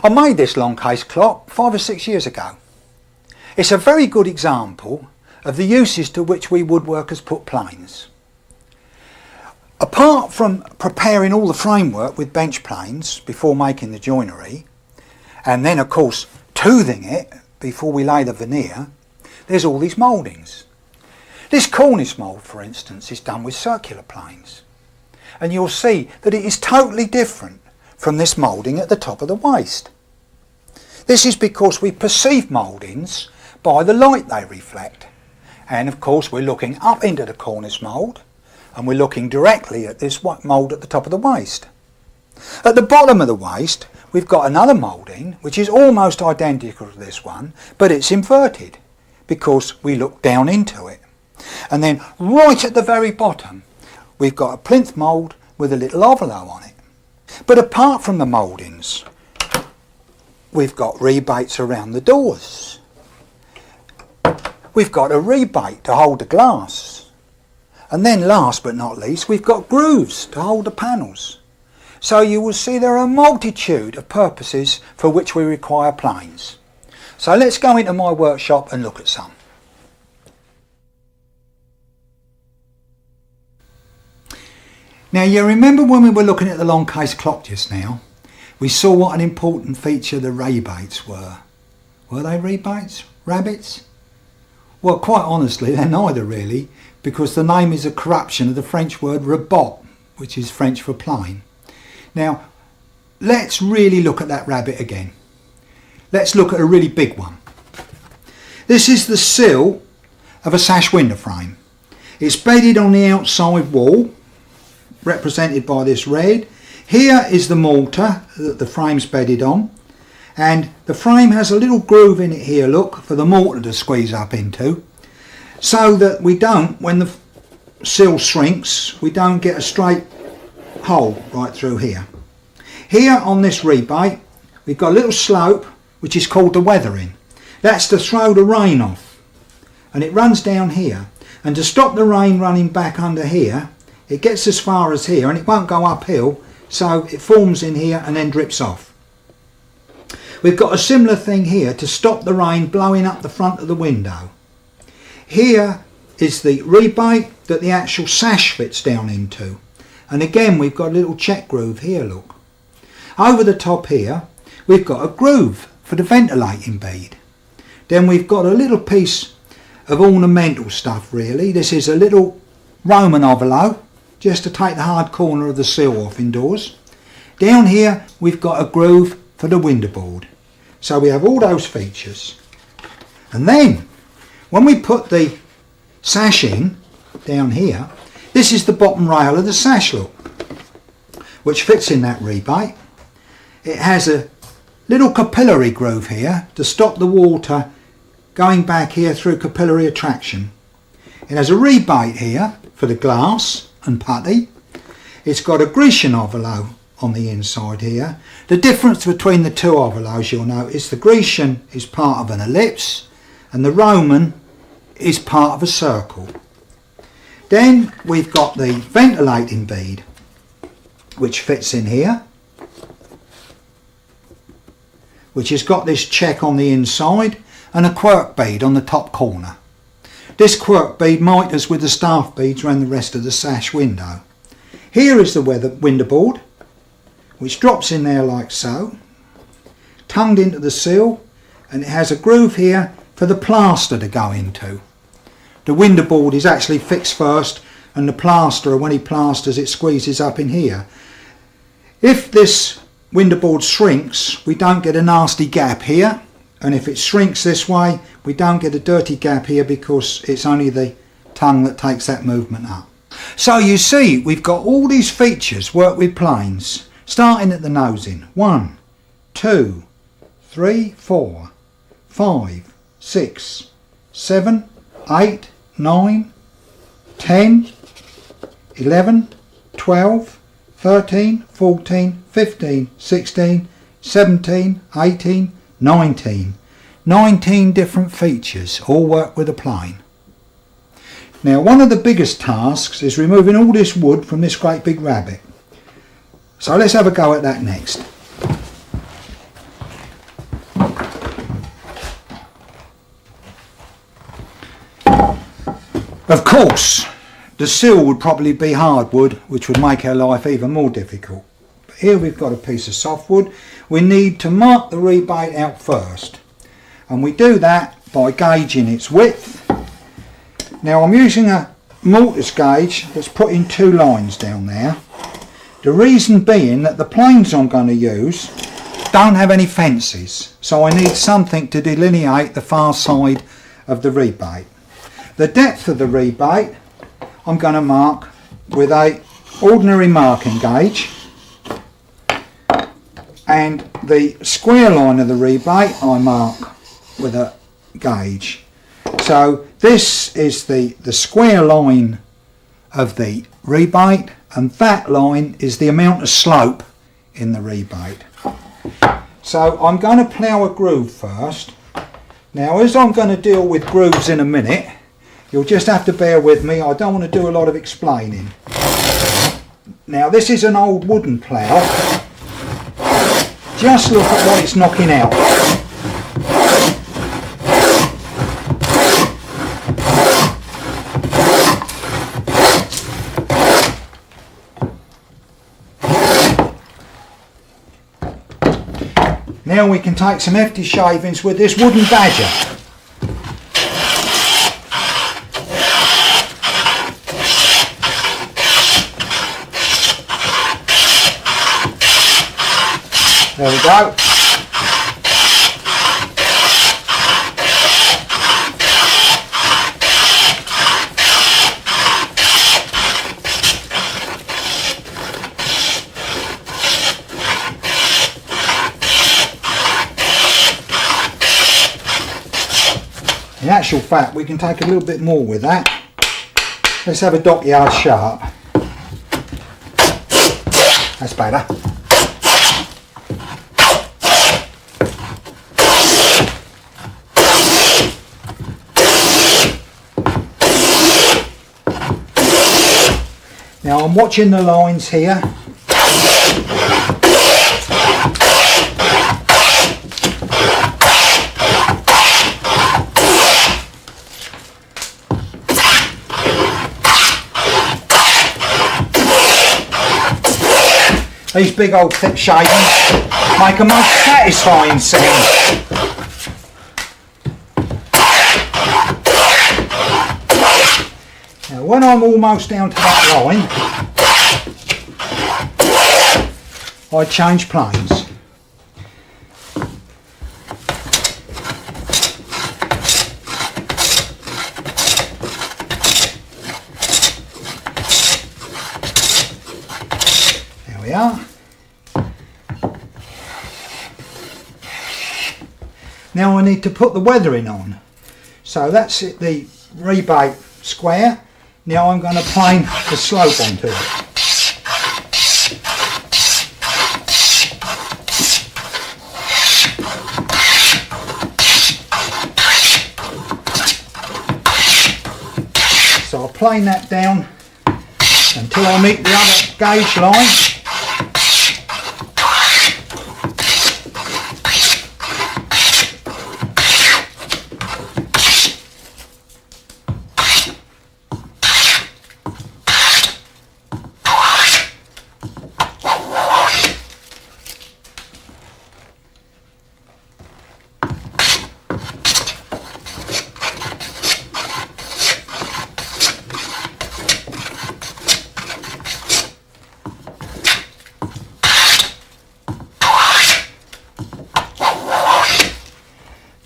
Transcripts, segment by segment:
I made this long case clock 5 or 6 years ago. It's a very good example of the uses to which we woodworkers put planes. Apart from preparing all the framework with bench planes before making the joinery, and then of course toothing it before we lay the veneer, there's all these mouldings. This cornice mould, for instance, is done with circular planes, and you'll see that it is totally different from this moulding at the top of the waist. This is because we perceive mouldings by the light they reflect, and of course we're looking up into the cornice mould and we're looking directly at this mould at the top of the waist. At the bottom of the waist we've got another moulding which is almost identical to this one, but it's inverted because we look down into it. And then right at the very bottom we've got a plinth mould with a little ovolo on it. But apart from the mouldings, we've got rebates around the doors. We've got a rebate to hold the glass. And then last but not least, we've got grooves to hold the panels. So you will see there are a multitude of purposes for which we require planes. So let's go into my workshop and look at some. Now you remember when we were looking at the long case clock just now, we saw what an important feature the rebates were. Were they rebates? Rabbits? Well, quite honestly, they're neither really, because the name is a corruption of the French word rebot, which is French for plane. Now, let's really look at that rabbit again. Let's look at a really big one. This is the sill of a sash window frame. It's bedded on the outside wall, represented by this red. Here is the mortar that the frame's bedded on, and the frame has a little groove in it here, look, for the mortar to squeeze up into, so that we don't, when the sill shrinks, we don't get a straight hole right through here. Here on this rebate we've got a little slope which is called the weathering. That's to throw the rain off, and it runs down here, and to stop the rain running back under here, it gets as far as here and it won't go uphill, so it forms in here and then drips off. We've got a similar thing here to stop the rain blowing up the front of the window. Here is the rebate that the actual sash fits down into, and again we've got a little check groove here, look. Over the top here we've got a groove for the ventilating bead. Then we've got a little piece of ornamental stuff really. This is a little Roman ovolo, just to take the hard corner of the sill off indoors. Down here we've got a groove for the window board. So we have all those features. And then when we put the sash in down here, this is the bottom rail of the sash, look, which fits in that rebate. It has a little capillary groove here to stop the water going back here through capillary attraction. It has a rebate here for the glass and putty. It's got a Grecian ovolo on the inside here. The difference between the two ovolos, you'll notice, the Grecian is part of an ellipse and the Roman is part of a circle. Then we've got the ventilating bead which fits in here, which has got this check on the inside and a quirk bead on the top corner. This quirk bead miters with the staff beads around the rest of the sash window. Here is the window board, which drops in there like so, tongued into the sill, and it has a groove here for the plaster to go into. The window board is actually fixed first, and the plasterer, when he plasters, it squeezes up in here. If this window board shrinks, we don't get a nasty gap here, and if it shrinks this way, we don't get a dirty gap here because it's only the tongue that takes that movement up. So you see, we've got all these features work with planes, starting at the nosing. 1, 2, 3, 4, 5, 6, 7, 8, 9, 10, 11, 12, 13, 14, 15, 16, 17, 18, 19. 19 different features, all work with a plane. Now, one of the biggest tasks is removing all this wood from this great big rabbet. So let's have a go at that next. Of course, the sill would probably be hardwood, which would make our life even more difficult. But here we've got a piece of softwood. We need to mark the rebate out first, and we do that by gauging its width. Now I'm using a mortise gauge that's put in 2 lines down there. The reason being that the planes I'm going to use don't have any fences, so I need something to delineate the far side of the rebate. The depth of the rebate I'm going to mark with a ordinary marking gauge, and the square line of the rebate I mark with a gauge. So this is the square line of the rebate, and that line is the amount of slope in the rebate. So I'm going to plough a groove first. Now, as I'm going to deal with grooves in a minute, you'll just have to bear with me. I don't want to do a lot of explaining. Now, this is an old wooden plough. Just look at what it's knocking out. Now we can take some hefty shavings with this wooden badger. There we go. In actual fact, we can take a little bit more with that. Let's have a dockyard sharp. That's better. Now I'm watching the lines here. These big old thick shavings make a most satisfying sound. Now when I'm almost down to that line, I change planes. There we are. Now I need to put the weathering on. So that's it, the rebate square. Now I'm going to plane the slope onto it. So I'll plane that down until I meet the other gauge line.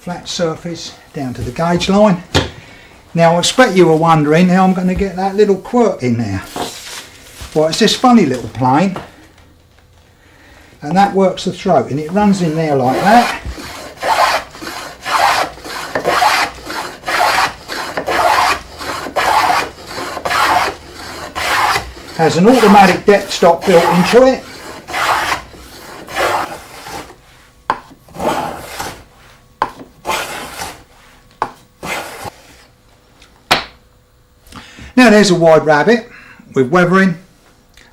flat surface down to the gauge line. Now I expect you were wondering how I'm going to get that little quirt in there. Well, it's this funny little plane, and that works the throat, and it runs in there like that. Has an automatic depth stop built into it. Now there's a wide rabbet with weathering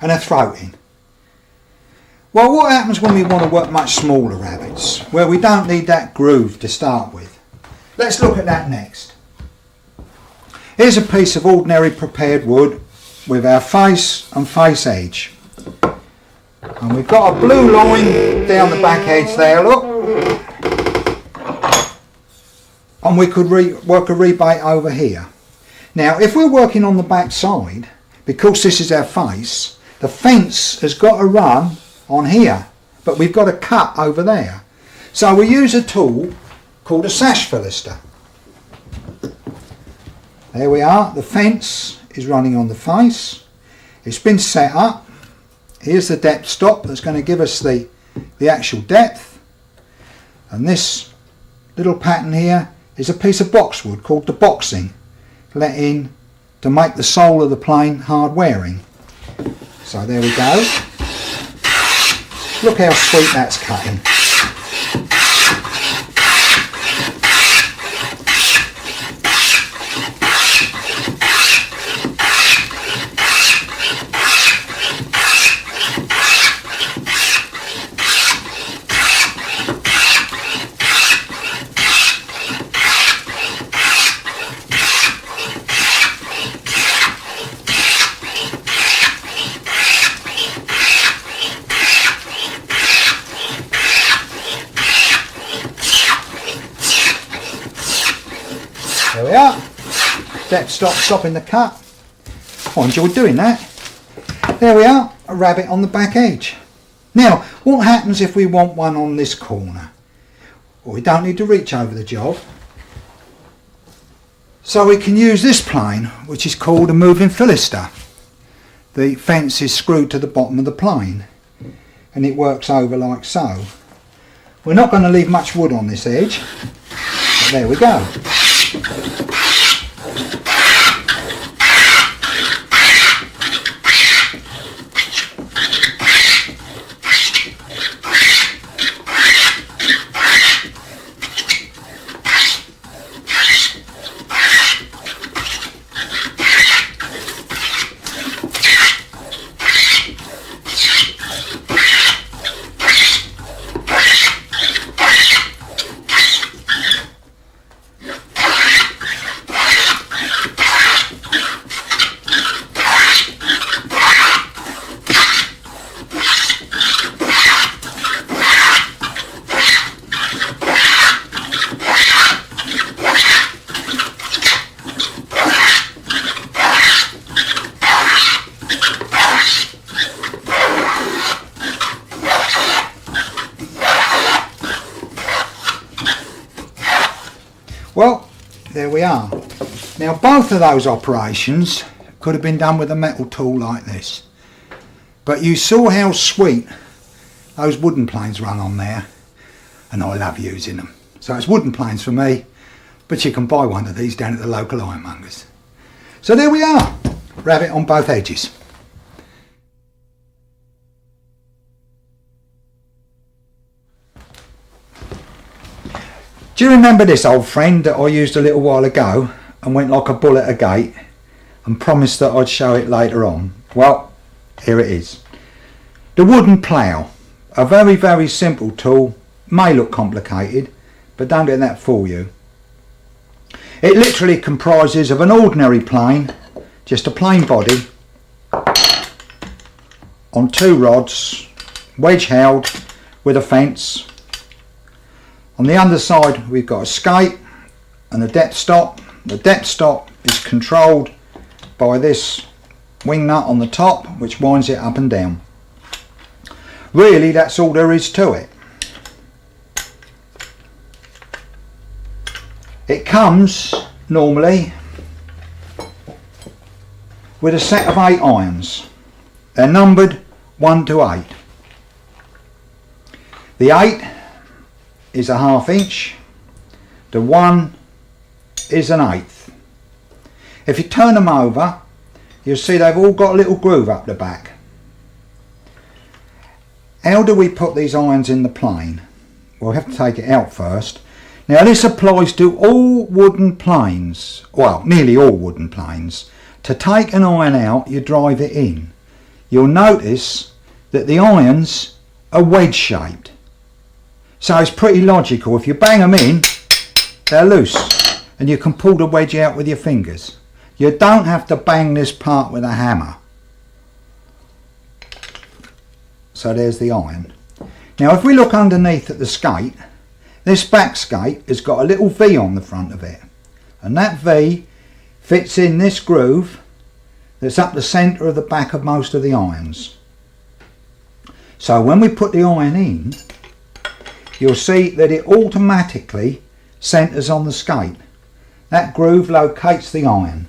and a throating. Well, what happens when we want to work much smaller rabbets, where we don't need that groove to start with? Let's look at that next. Here's a piece of ordinary prepared wood with our face and face edge. And we've got a blue line down the back edge there, look. And we could work a rebate over here. Now, if we're working on the back side, because this is our face, the fence has got to run on here, but we've got a cut over there. So we use a tool called a sash fillister. There we are, the fence is running on the face. It's been set up. Here's the depth stop that's going to give us the actual depth. And this little pattern here is a piece of boxwood called the boxing, let in to make the sole of the plane hard wearing. So there we go. Look how sweet that's cutting. There we are. Depth stop, stopping the cut. I enjoyed doing that. There we are, a rabbet on the back edge. Now, what happens if we want one on this corner? Well, we don't need to reach over the job. So we can use this plane, which is called a moving fillister. The fence is screwed to the bottom of the plane, and it works over like so. We're not going to leave much wood on this edge, but there we go. Well, there we are. Now both of those operations could have been done with a metal tool like this. But you saw how sweet those wooden planes run on there, and I love using them. So it's wooden planes for me, but you can buy one of these down at the local ironmongers. So there we are, rabbet on both edges. Do you remember this old friend that I used a little while ago and went like a bull at a gate and promised that I'd show it later on? Well, here it is. The wooden plough, a very, very simple tool, may look complicated, but don't let that fool you. It literally comprises of an ordinary plane, just a plain body, on two rods, wedge held with a fence. On the underside we've got a skate and a depth stop. The depth stop is controlled by this wing nut on the top, which winds it up and down. Really, that's all there is to it. It comes normally with a set of 8 irons. They're numbered 1 to 8. The 8 is a 1/2 inch. The 1 is an 1/8. If you turn them over, you'll see they've all got a little groove up the back. How do we put these irons in the plane? Well, we have to take it out first. Now this applies to all wooden planes, well, nearly all wooden planes. To take an iron out, you drive it in. You'll notice that the irons are wedge shaped. So it's pretty logical. If you bang them in, they're loose and you can pull the wedge out with your fingers. You don't have to bang this part with a hammer. So there's the iron. Now if we look underneath at the skate, this back skate has got a little V on the front of it, and that V fits in this groove that's up the centre of the back of most of the irons. So when we put the iron in, you'll see that it automatically centres on the skate. That groove locates the iron.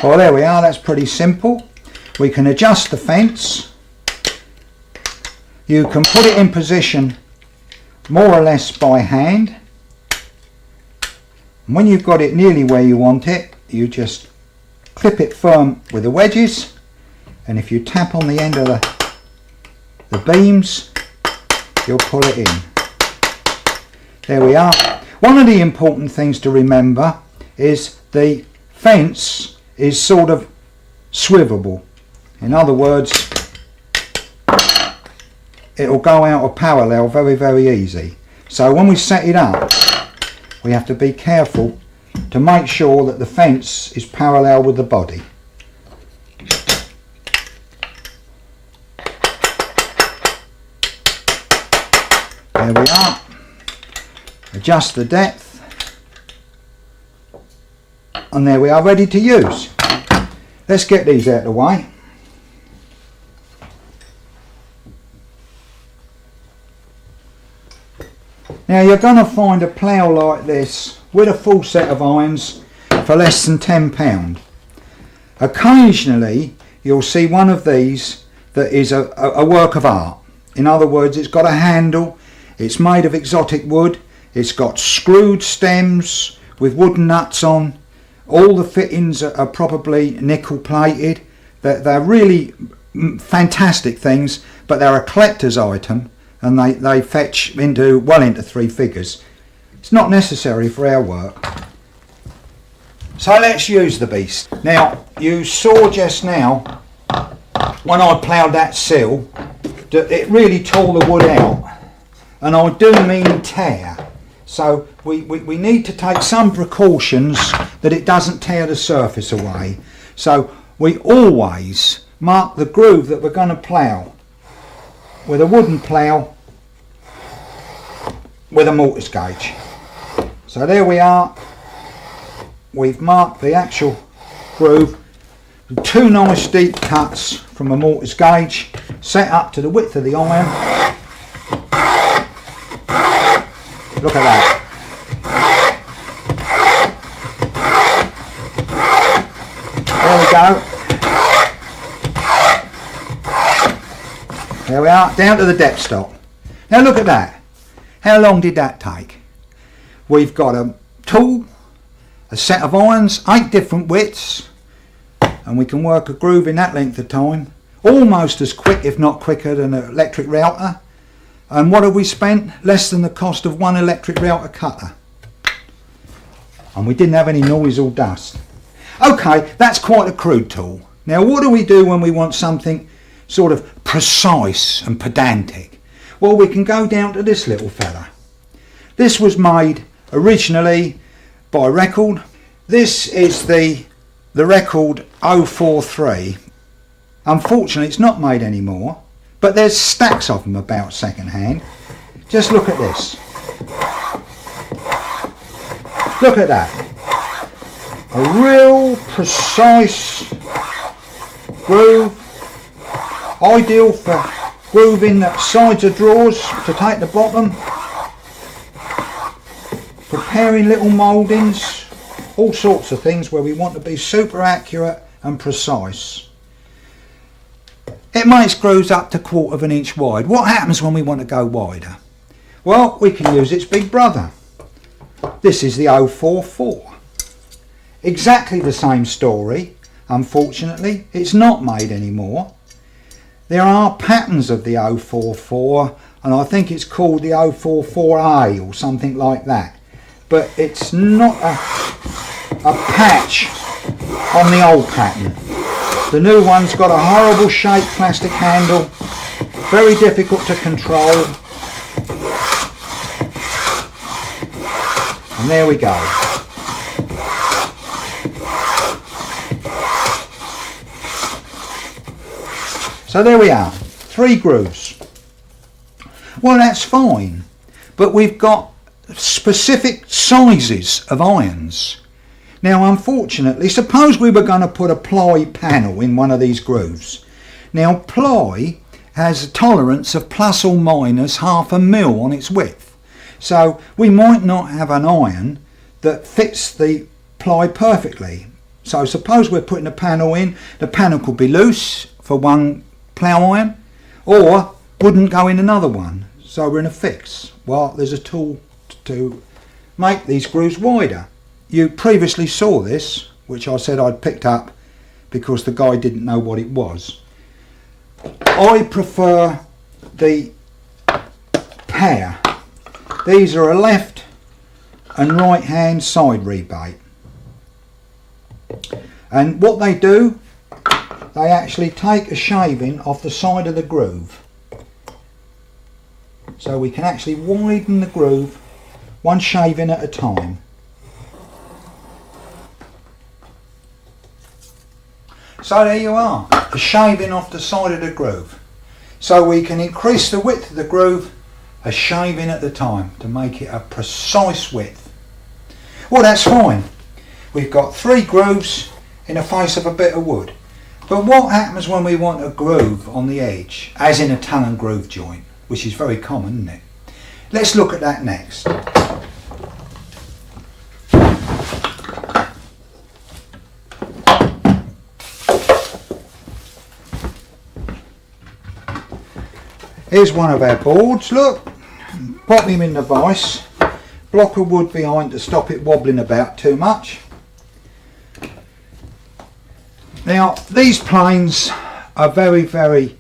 Well, there we are, that's pretty simple. We can adjust the fence. You can put it in position more or less by hand. And when you've got it nearly where you want it, you just clip it firm with the wedges, and if you tap on the end of the beams, you'll pull it in. There we are. One of the important things to remember is the fence is sort of swivelable. In other words, it'll go out of parallel very easy. So when we set it up, we have to be careful to make sure that the fence is parallel with the body. There we are. Adjust the depth. And there we are, ready to use. Let's get these out of the way. Now you're going to find a plough like this with a full set of irons for less than £10. Occasionally you'll see one of these that is a work of art. In other words, it's got a handle, it's made of exotic wood, it's got screwed stems with wooden nuts on. All the fittings are probably nickel plated. They're really fantastic things, but they're a collector's item and they fetch well into 3 figures. It's not necessary for our work. So let's use the beast. Now you saw just now when I ploughed that sill that it really tore the wood out, and I do mean tear. So we need to take some precautions that it doesn't tear the surface away. So we always mark the groove that we're going to plough with a wooden plough with a mortise gauge. So there we are. We've marked the actual groove. 2 nice deep cuts from a mortise gauge set up to the width of the iron. Look at that. There we go. There we are, down to the depth stop. Now look at that. How long did that take? We've got a tool, a set of irons, 8 different widths, and we can work a groove in that length of time, almost as quick, if not quicker, than an electric router. And what have we spent? Less than the cost of 1 electric router cutter. And we didn't have any noise or dust. Okay, that's quite a crude tool. Now what do we do when we want something sort of precise and pedantic? Well, we can go down to this little fella. This was made originally by Record. This is the Record 043. Unfortunately it's not made anymore, but there's stacks of them about second hand. Just look at this. Look at that. A real precise groove, ideal for grooving the sides of drawers to take the bottom, preparing little mouldings, all sorts of things where we want to be super accurate and precise. It makes grooves up to 1/4 of an inch wide. What happens when we want to go wider? Well, we can use its big brother. This is the 044. Exactly the same story. Unfortunately, it's not made anymore. There are patterns of the 044, and I think it's called the 044A or something like that. But it's not a patch on the old pattern. The new one's got a horrible shaped plastic handle, very difficult to control. And there we go. So there we are, 3 grooves. Well, that's fine, but we've got specific sizes of irons. Now, unfortunately, suppose we were going to put a ply panel in one of these grooves. Now, ply has a tolerance of plus or minus 1/2 mil on its width. So we might not have an iron that fits the ply perfectly. So suppose we're putting a panel in, the panel could be loose for one plough iron, or wouldn't go in another one. So we're in a fix. Well, there's a tool to make these grooves wider. You previously saw this, which I said I'd picked up because the guy didn't know what it was. I prefer the pair. These are a left and right hand side rebate. And what they do, they actually take a shaving off the side of the groove. So we can actually widen the groove one shaving at a time. So there you are, a shaving off the side of the groove. So we can increase the width of the groove a shaving at the time to make it a precise width. Well, that's fine. We've got 3 grooves in the face of a bit of wood. But what happens when we want a groove on the edge, as in a tongue and groove joint, which is very common, isn't it? Let's look at that next. Here's one of our boards, look. Pop him in the vise. Block of wood behind to stop it wobbling about too much. Now, these planes are very, very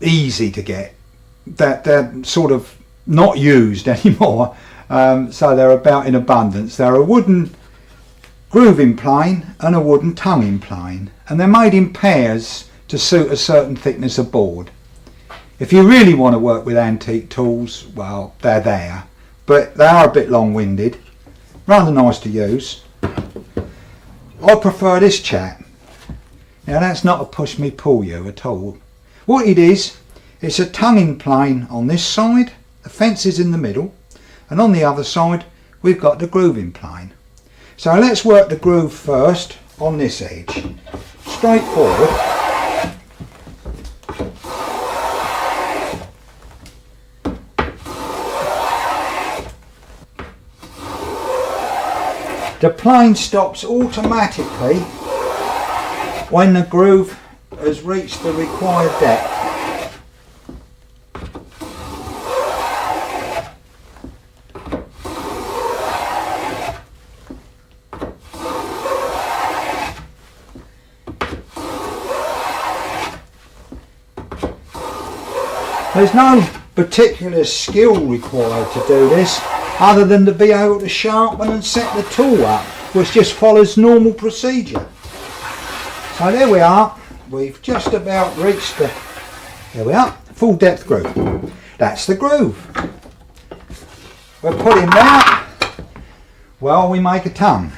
easy to get. They're sort of not used anymore, so they're about in abundance. They're a wooden grooving plane and a wooden tonguing plane, and they're made in pairs to suit a certain thickness of board. If you really want to work with antique tools, well, they're there, but they are a bit long-winded, rather nice to use. I prefer this chap. Now, that's not a push me pull you at all. What it is, it's a tonguing plane on this side, the fence is in the middle, and on the other side we've got the grooving plane. So let's work the groove first on this edge. Straightforward. The plane stops automatically when the groove has reached the required depth. There's no particular skill required to do this, other than to be able to sharpen and set the tool up, which just follows normal procedure. So there we are, we've just about reached the, there we are, full depth groove. That's the groove. We're putting that while we make a tongue.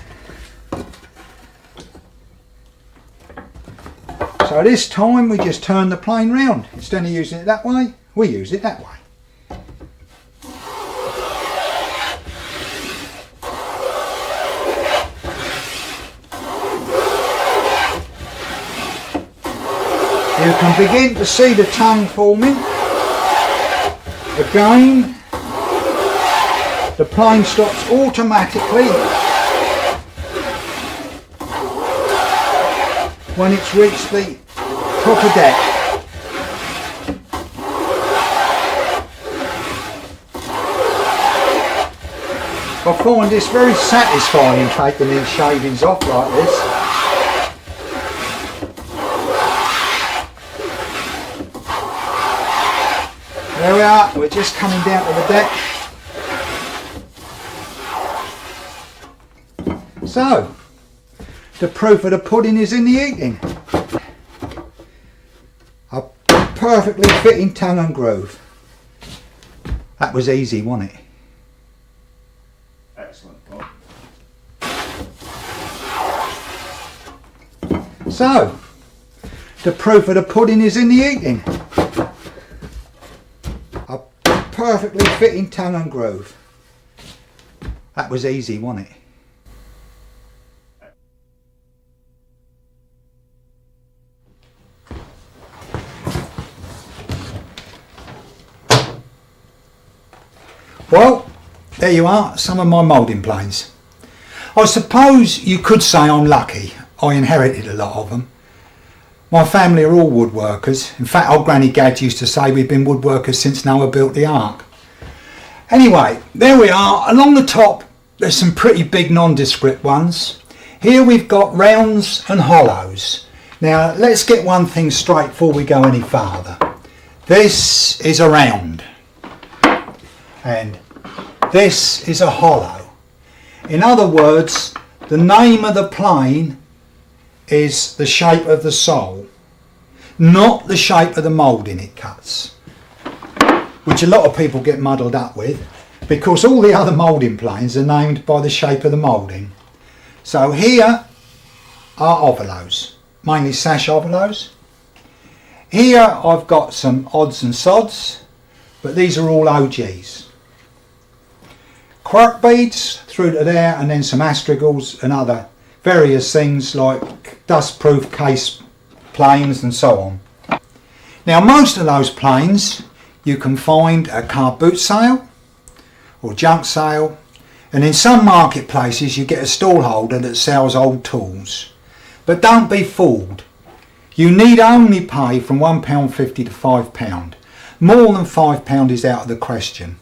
So this time we just turn the plane round. Instead of using it that way, we use it that way. You can begin to see the tongue forming. Again, the plane stops automatically when it's reached the proper depth. I find this very satisfying, taking these shavings off like this. There we are, we're just coming down to the deck. So, the proof of the pudding is in the eating. A perfectly fitting tongue and groove. That was easy, wasn't it? Excellent, Bob. So, the proof of the pudding is in the eating. A perfectly fitting tongue and groove. That was easy, wasn't it? Well, there you are, some of my moulding planes. I suppose you could say I'm lucky. I inherited a lot of them. My family are all woodworkers. In fact, old Granny Gadd used to say we've been woodworkers since Noah built the ark. Anyway, there we are. Along the top, there's some pretty big nondescript ones. Here we've got rounds and hollows. Now, let's get one thing straight before we go any farther. This is a round. And this is a hollow. In other words, the name of the plane is the shape of the sole, not the shape of the moulding it cuts, which a lot of people get muddled up with because all the other moulding planes are named by the shape of the moulding. So here are ovulos, mainly sash ovulos. Here I've got some odds and sods, but these are all OGs. Quirk beads through to there, and then some astragals and other various things like dust-proof case planes and so on. Now most of those planes you can find at car boot sale or junk sale, and in some marketplaces you get a stall holder that sells old tools. But don't be fooled. You need only pay from £1.50 to £5. More than £5 is out of the question.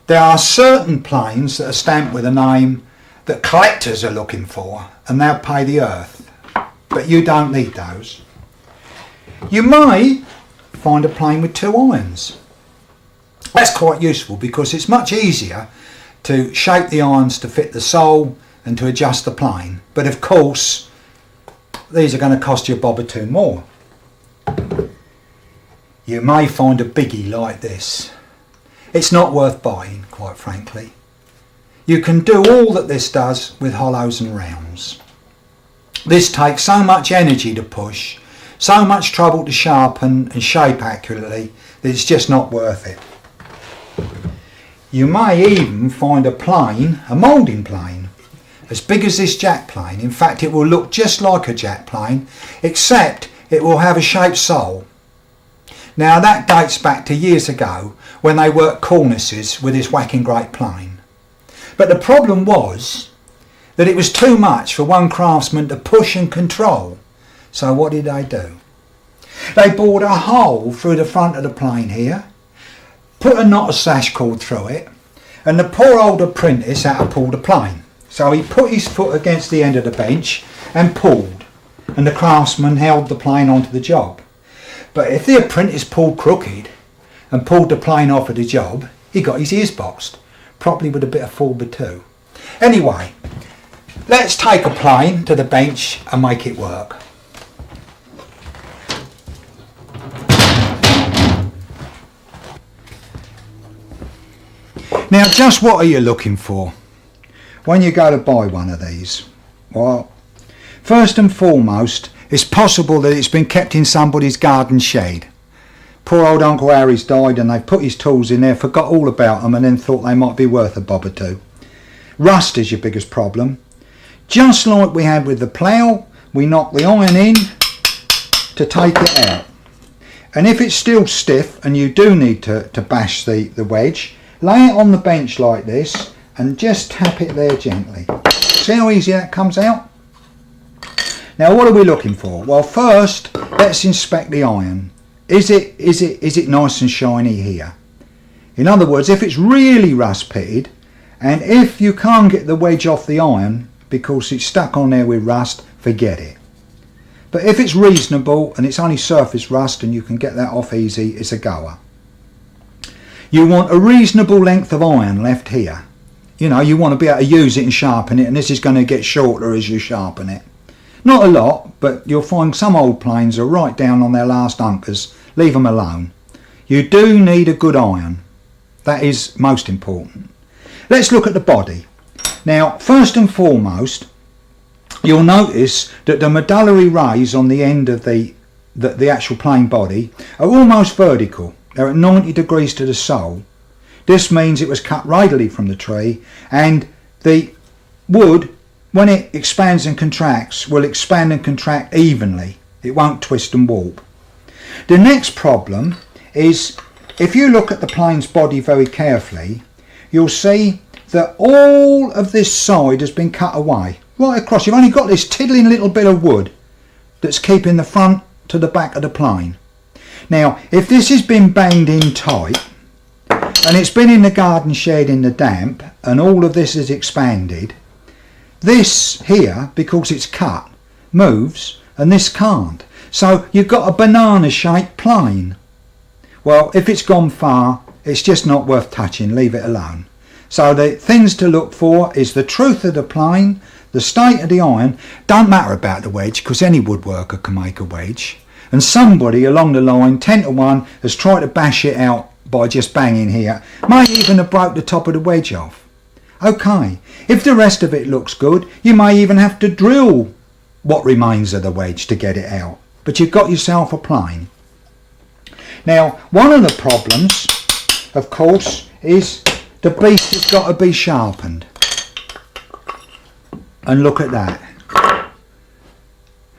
There are certain planes that are stamped with a name that collectors are looking for, and they'll pay the earth, but you don't need those. You may find a plane with 2 irons. That's quite useful because it's much easier to shape the irons to fit the sole and to adjust the plane, but of course these are going to cost you a bob or two more. You may find a biggie like this. It's not worth buying, quite frankly. You can do all that this does with hollows and rounds. This takes so much energy to push, so much trouble to sharpen and shape accurately, that it's just not worth it. You may even find a plane, a moulding plane, as big as this jack plane. In fact, it will look just like a jack plane, except it will have a shaped sole. Now that dates back to years ago when they worked cornices with this whacking great plane. But the problem was that it was too much for one craftsman to push and control. So what did they do? They bored a hole through the front of the plane here, put a knot of sash cord through it, and the poor old apprentice had to pull the plane. So he put his foot against the end of the bench and pulled, and the craftsman held the plane onto the job. But if the apprentice pulled crooked and pulled the plane off of the job, he got his ears boxed, probably with a bit of fall too. Anyway, let's take a plane to the bench and make it work. Now, just what are you looking for when you go to buy one of these? Well, first and foremost, it's possible that it's been kept in somebody's garden shed. Poor old Uncle Harry's died and they've put his tools in there, forgot all about them, and then thought they might be worth a bob or two. Rust is your biggest problem. Just like we had with the plough, we knock the iron in to take it out. And if it's still stiff and you do need to bash the wedge, lay it on the bench like this and just tap it there gently. See how easy that comes out? Now what are we looking for? Well, first let's inspect the iron. Is it nice and shiny here? In other words, if it's really rust pitted, and if you can't get the wedge off the iron because it's stuck on there with rust, forget it. But if it's reasonable and it's only surface rust and you can get that off easy, it's a goer. You want a reasonable length of iron left here. You know, you want to be able to use it and sharpen it, and this is going to get shorter as you sharpen it. Not a lot, but you'll find some old planes are right down on their last unkers. Leave them alone. You do need a good iron. That is most important. Let's look at the body. Now, first and foremost, you'll notice that the medullary rays on the end of the actual plane body are almost vertical. They're at 90 degrees to the sole. This means it was cut radially from the tree, and the wood, when it expands and contracts, will expand and contract evenly. It won't twist and warp. The next problem is, if you look at the plane's body very carefully, you'll see that all of this side has been cut away. Right across, you've only got this tiddling little bit of wood that's keeping the front to the back of the plane. Now, if this has been banged in tight, and it's been in the garden shed in the damp, and all of this is expanded, this here, because it's cut, moves, and this can't. So you've got a banana shaped plane. Well, if it's gone far, it's just not worth touching, leave it alone. So the things to look for is the truth of the plane, the state of the iron. Don't matter about the wedge, because any woodworker can make a wedge. And somebody along the line, 10 to 1, has tried to bash it out by just banging here. May even have broke the top of the wedge off. Okay, if the rest of it looks good, you may even have to drill what remains of the wedge to get it out. But you've got yourself a plane. Now, one of the problems, of course, is the beast has got to be sharpened. And look at that.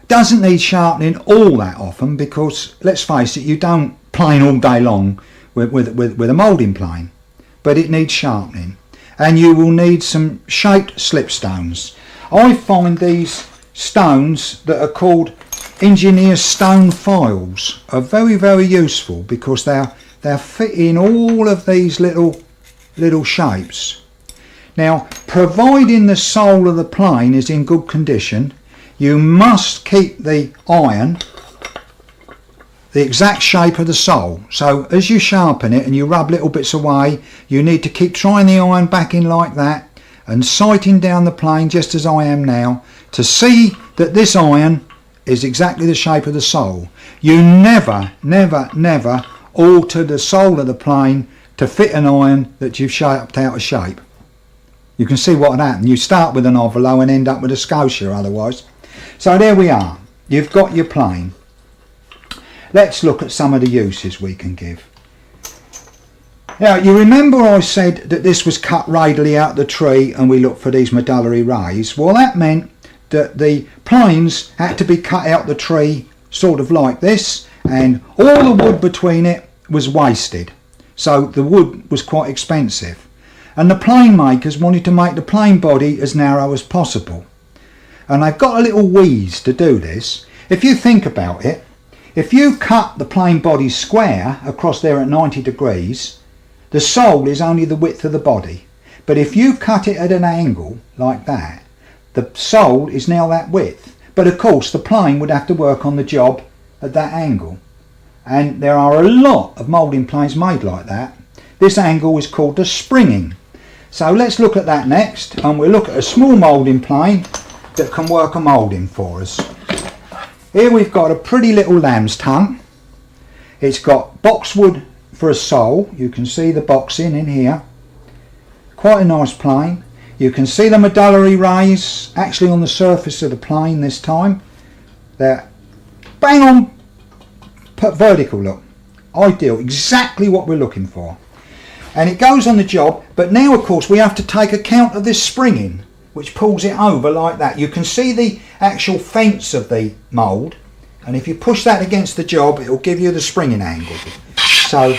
Doesn't need sharpening all that often, because let's face it, you don't plane all day long with a moulding plane, but it needs sharpening, and you will need some shaped slipstones. I find these stones that are called engineer stone files are very, very useful, because they're fitting all of these little shapes. Now, providing the sole of the plane is in good condition, you must keep the iron the exact shape of the sole. So as you sharpen it and you rub little bits away, you need to keep trying the iron back in like that and sighting down the plane just as I am now to see that this iron is exactly the shape of the sole. You never, never, never alter the sole of the plane to fit an iron that you've shaped out of shape. You can see what would happen. You start with an ovolo and end up with a scotia otherwise. So there we are. You've got your plane. Let's look at some of the uses we can give. Now, you remember I said that this was cut radially out of the tree and we looked for these medullary rays? Well, that meant that the planes had to be cut out the tree sort of like this, and all the wood between it was wasted. So the wood was quite expensive. And the plane makers wanted to make the plane body as narrow as possible. And they've got a little wheeze to do this. If you think about it, if you cut the plane body square across there at 90 degrees, the sole is only the width of the body. But if you cut it at an angle like that, the sole is now that width. But of course the plane would have to work on the job at that angle. And there are a lot of moulding planes made like that. This angle is called the springing. So let's look at that next, and we'll look at a small moulding plane that can work a moulding for us. Here we've got a pretty little lamb's tongue. It's got boxwood for a sole. You can see the boxing in here. Quite a nice plane. You can see the medullary rays actually on the surface of the plane this time. They're bang on vertical, look. Ideal, exactly what we're looking for. And it goes on the job, but now of course we have to take account of this springing, which pulls it over like that. You can see the actual fence of the mould and if you push that against the job it will give you the springing angle. So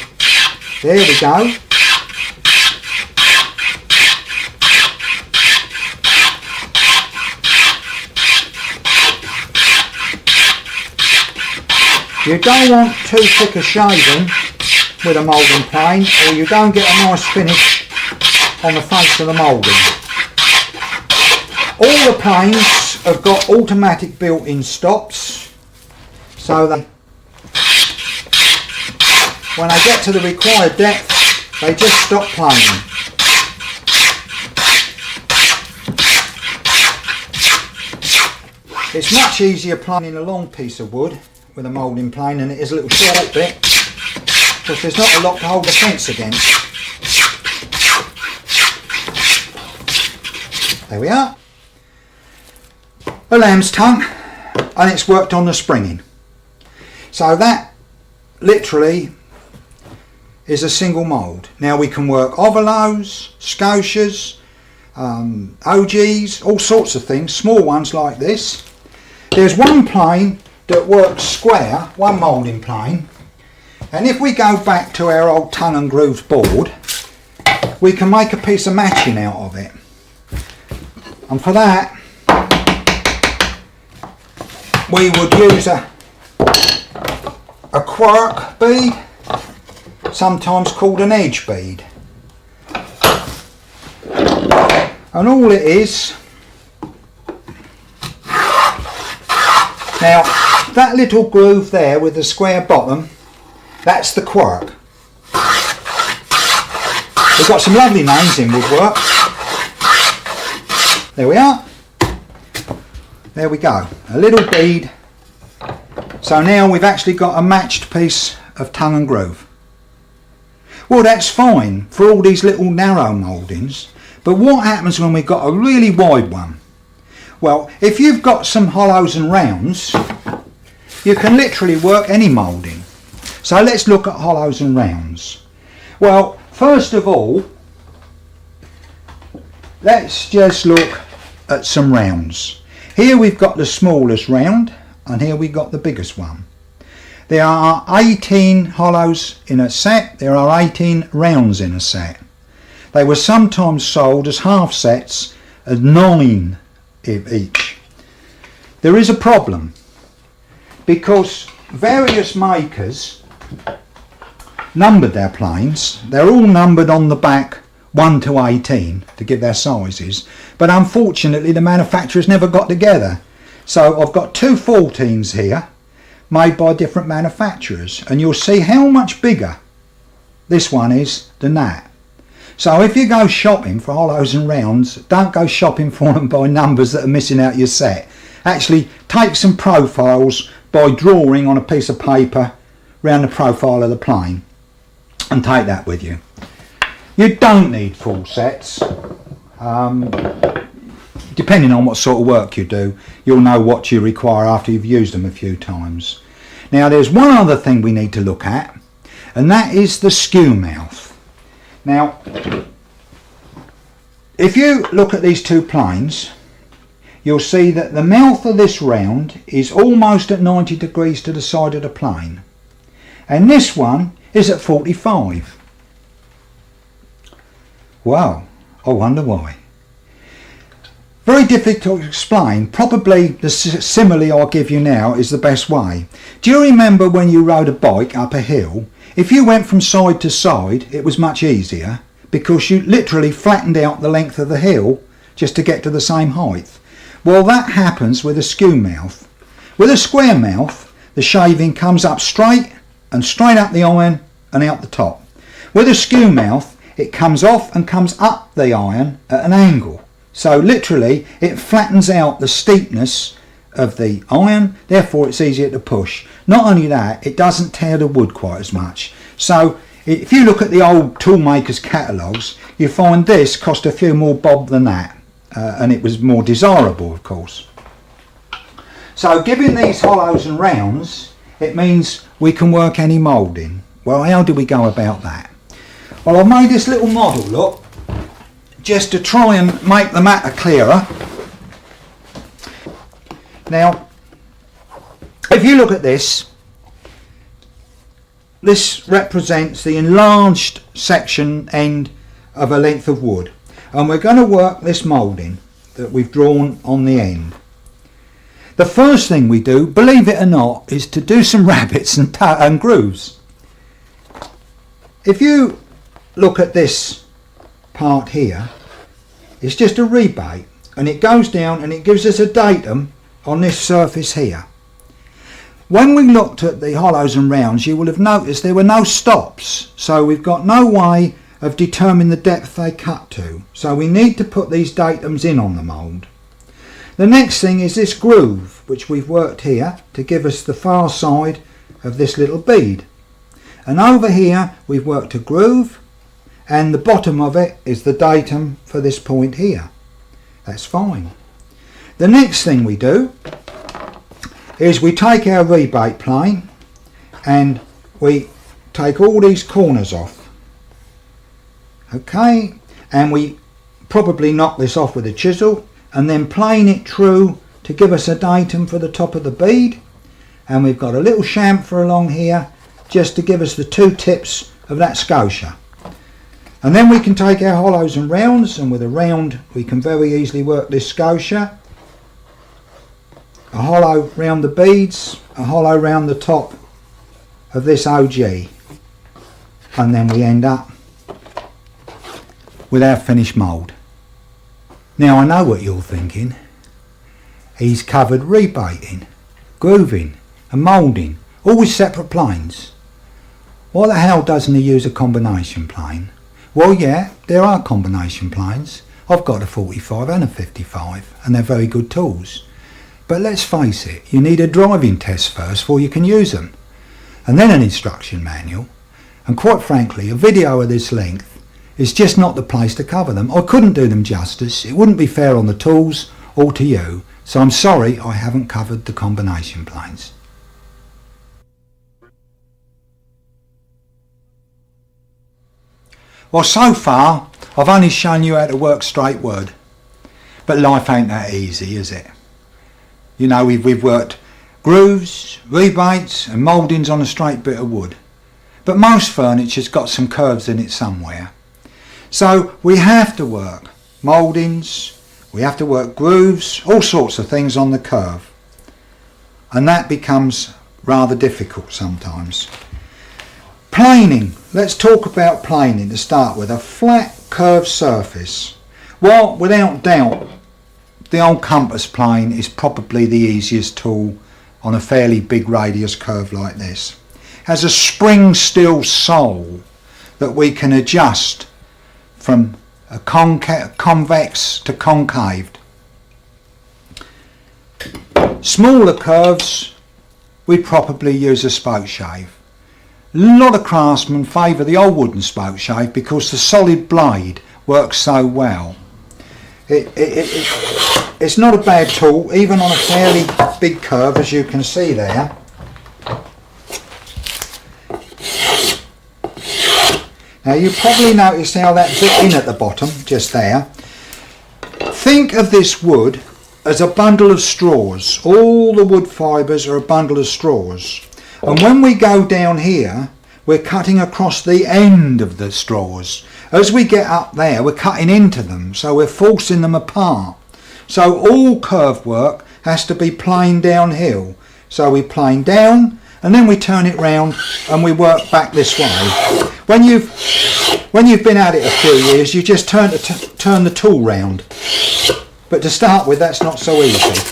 there we go. You don't want too thick a shaving with a moulding plane, or you don't get a nice finish on the face of the moulding. All the planes have got automatic built-in stops, so that when they get to the required depth they just stop planing. It's much easier planing a long piece of wood with a moulding plane than it is a little short bit, because there's not a lot to hold the fence against. There we are. A lamb's tongue, and it's worked on the springing. So that literally is a single mould. Now we can work ovalos, scotias, OGs, all sorts of things, small ones like this. There's one plane that works square, one moulding plane, and if we go back to our old tongue and grooves board we can make a piece of matching out of it, and for that we would use a quirk bead, sometimes called an edge bead, and all it is, now that little groove there with the square bottom, that's the quirk. We've got some lovely names in woodwork. There we are. There we go, a little bead. So now we've actually got a matched piece of tongue and groove. Well, that's fine for all these little narrow mouldings, but what happens when we've got a really wide one? Well, if you've got some hollows and rounds, you can literally work any moulding. So let's look at hollows and rounds. Well, first of all, let's just look at some rounds. Here we've got the smallest round, and here we've got the biggest one. There are 18 hollows in a set, there are 18 rounds in a set. They were sometimes sold as half sets at 9 each. There is a problem, because various makers numbered their planes. They're all numbered on the back 1 to 18 to give their sizes, but unfortunately the manufacturers never got together. So I've got two 14s here made by different manufacturers, and you'll see how much bigger this one is than that. So if you go shopping for hollows and rounds, don't go shopping for them by numbers that are missing out your set. Actually take some profiles by drawing on a piece of paper round the profile of the plane and take that with you. You don't need full sets. Depending on what sort of work you do, you'll know what you require after you've used them a few times. Now there's one other thing we need to look at, and that is the skew mouth. Now if you look at these two planes, you'll see that the mouth of this round is almost at 90 degrees to the side of the plane, and this one is at 45. Wow, I wonder why. Very difficult to explain. Probably the simile I'll give you now is the best way. Do you remember when you rode a bike up a hill? If you went from side to side, it was much easier because you literally flattened out the length of the hill just to get to the same height. Well, that happens with a skew mouth. With a square mouth, the shaving comes up straight and straight up the iron and out the top. With a skew mouth, it comes off and comes up the iron at an angle. So literally it flattens out the steepness of the iron, therefore it's easier to push. Not only that, it doesn't tear the wood quite as much. So if you look at the old toolmakers catalogues, you find this cost a few more bob than that, and it was more desirable, of course. So giving these hollows and rounds, it means we can work any moulding. Well, how do we go about that? Well, I've made this little model, look, just to try and make the matter clearer. Now, If you look at this, this represents the enlarged section end of a length of wood, and we're going to work this moulding that we've drawn on the end. The first thing we do, believe it or not, is to do some rabbets and grooves. If you look at this part here, it's just a rebate, and it goes down and it gives us a datum on this surface here. When we looked at the hollows and rounds, you will have noticed there were no stops, so we've got no way of determining the depth they cut to, so we need to put these datums in on the mould. The next thing is this groove, which we've worked here to give us the far side of this little bead, and over here we've worked a groove, and the bottom of it is the datum for this point here. That's fine. The next thing we do is we take our rebate plane and we take all these corners off, okay, and we probably knock this off with a chisel and then plane it true to give us a datum for the top of the bead, and we've got a little chamfer along here just to give us the two tips of that scotia. And then we can take our hollows and rounds, and with a round we can very easily work this scotia, a hollow round the beads, a hollow round the top of this OG, and then we end up with our finished mould. Now I know what you're thinking. He's covered rebating, grooving and moulding, all with separate planes. Why the hell doesn't he use a combination plane? Well, yeah, there are combination planes. I've got a 45 and a 55 and they're very good tools. But let's face it, you need a driving test first before you can use them, and then an instruction manual, and quite frankly a video of this length is just not the place to cover them. I couldn't do them justice, it wouldn't be fair on the tools or to you, so I'm sorry I haven't covered the combination planes. Well, so far I've only shown you how to work straight wood, but life ain't that easy, is it? You know, we've worked grooves, rebates and mouldings on a straight bit of wood. But most furniture's got some curves in it somewhere. So we have to work mouldings, we have to work grooves, all sorts of things on the curve. And that becomes rather difficult sometimes. Planing. Let's talk about planing to start with. A flat curved surface. Well, without doubt, the old compass plane is probably the easiest tool on a fairly big radius curve like this. It has a spring steel sole that we can adjust from a convex to concaved. Smaller curves, we'd probably use a spoke shave. A lot of craftsmen favour the old wooden spoke shave because the solid blade works so well. It's not a bad tool, even on a fairly big curve, as you can see there. Now you probably noticed how that bit in at the bottom, just there. Think of this wood as a bundle of straws. All the wood fibres are a bundle of straws. And when we go down here, we're cutting across the end of the straws. As we get up there, we're cutting into them, so we're forcing them apart. So all curve work has to be plane downhill. So we plane down and then we turn it round and we work back this way. When you've been at it a few years, you just turn the tool round. But to start with, that's not so easy.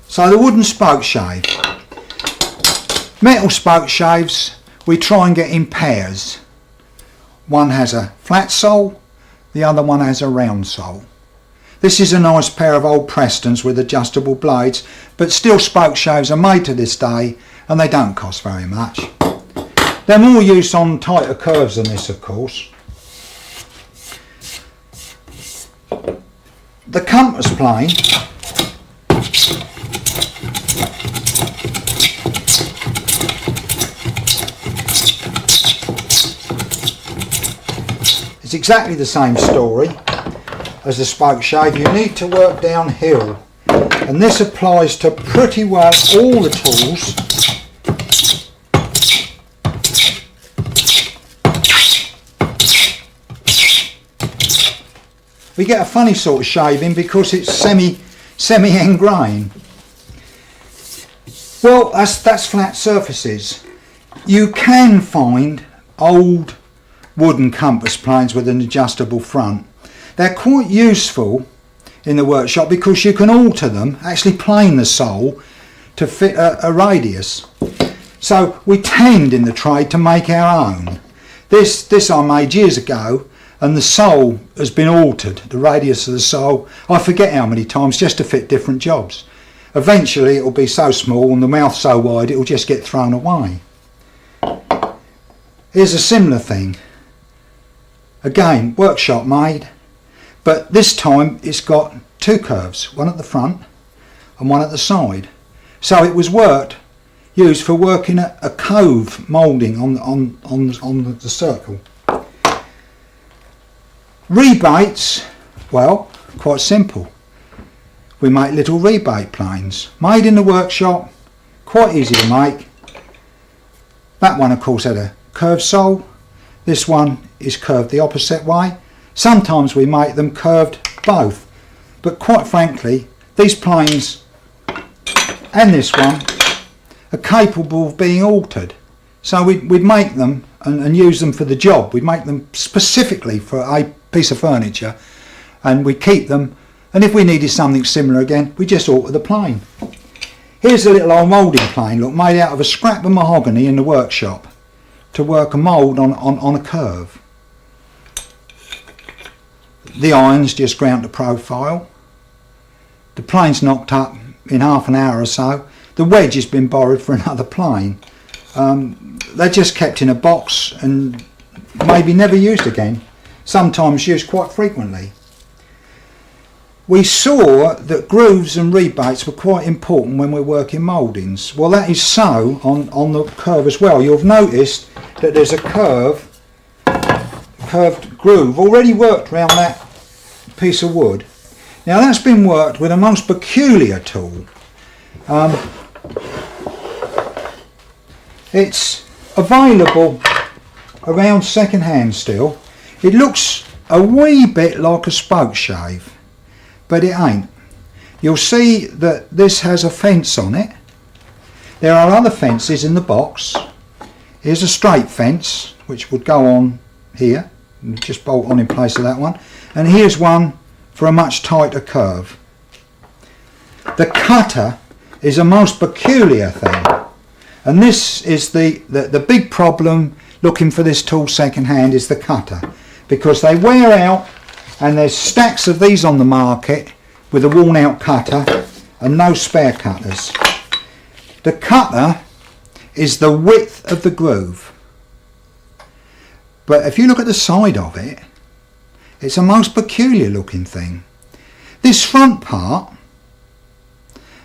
So the wooden spoke shave. Metal spoke shaves we try and get in pairs. One has a flat sole, the other one has a round sole. This is a nice pair of old Prestons with adjustable blades, but still spoke shaves are made to this day and they don't cost very much. They're more used on tighter curves than this, of course. The compass plane is exactly the same story as the spoke shave. You need to work downhill, and this applies to pretty well all the tools. We get a funny sort of shaving because it's semi-end grain. Well, that's flat surfaces. You can find old wooden compass planes with an adjustable front. They're quite useful in the workshop because you can alter them, actually plane the sole to fit a radius. So we tend in the trade to make our own. This I made years ago, and the sole has been altered, the radius of the sole, I forget how many times, just to fit different jobs. Eventually it will be so small and the mouth so wide it will just get thrown away. Here's a similar thing. Again, workshop made, but this time it's got two curves, one at the front and one at the side. So it was used for working a cove moulding on the circle. Rebates, well, quite simple. We make little rebate planes, made in the workshop, quite easy to make. That one of course had a curved sole, this one is curved the opposite way. Sometimes we make them curved both, but quite frankly these planes and this one are capable of being altered. So we'd make them and use them for the job. We'd make them specifically for a piece of furniture and we keep them, and if we needed something similar again we just alter the plane. Here's a little old moulding plane, look, made out of a scrap of mahogany in the workshop to work a mould on a curve. The iron's just ground to profile, the plane's knocked up in half an hour or so, the wedge has been borrowed for another plane. They're just kept in a box and maybe never used again, sometimes used quite frequently. We saw that grooves and rebates were quite important when we're working mouldings. Well, that is so on the curve as well. You'll have noticed that there's a curved groove already worked around that piece of wood. Now that's been worked with a most peculiar tool. It's available around second hand still. It looks a wee bit like a spoke shave, but it ain't. You'll see that this has a fence on it. There are other fences in the box. Here's a straight fence which would go on here and just bolt on in place of that one, and here's one for a much tighter curve. The cutter is a most peculiar thing, and this is the big problem looking for this tool second hand, is the cutter, because they wear out and there's stacks of these on the market with a worn out cutter and no spare cutters. The cutter is the width of the groove, but if you look at the side of it, it's a most peculiar looking thing. This front part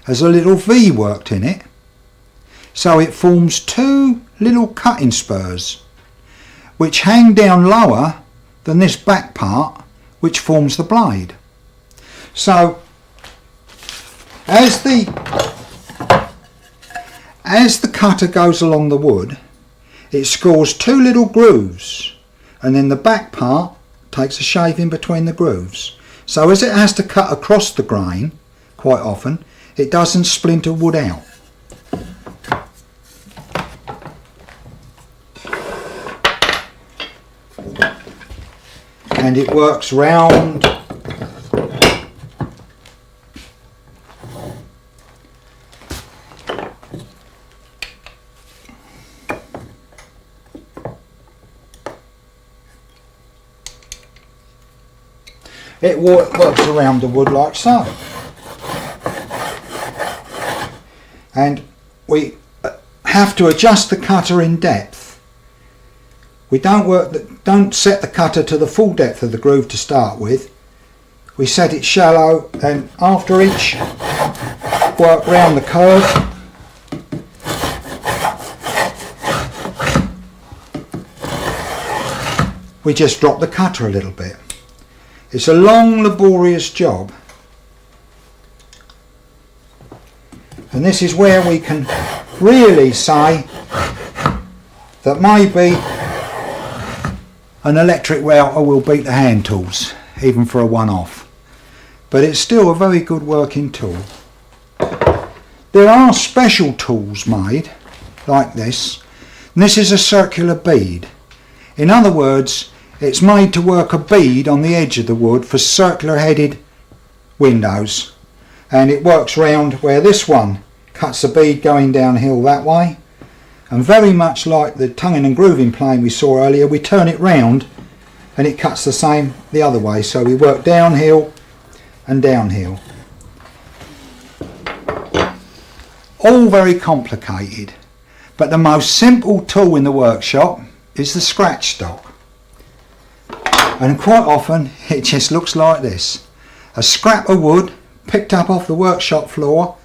has a little V worked in it, so it forms two little cutting spurs which hang down lower than this back part which forms the blade. So as the cutter goes along the wood, it scores two little grooves, and then the back part takes a shave in between the grooves. So as it has to cut across the grain quite often, it doesn't splinter wood out. And it works round works around the wood like so. And we have to adjust the cutter in depth. We don't set the cutter to the full depth of the groove to start with. We set it shallow, and after each work round the curve, we just drop the cutter a little bit. It's a long, laborious job, and this is where we can really say that maybe an electric router will beat the hand tools, even for a one-off. But it's still a very good working tool. There are special tools made like this, and this is a circular bead. In other words, it's made to work a bead on the edge of the wood for circular headed windows, and it works round where this one cuts the bead going downhill that way, and very much like the tonguing and grooving plane we saw earlier, we turn it round and it cuts the same the other way, so we work downhill and downhill. All very complicated, but the most simple tool in the workshop is the scratch stock, and quite often it just looks like this: a scrap of wood picked up off the workshop floor,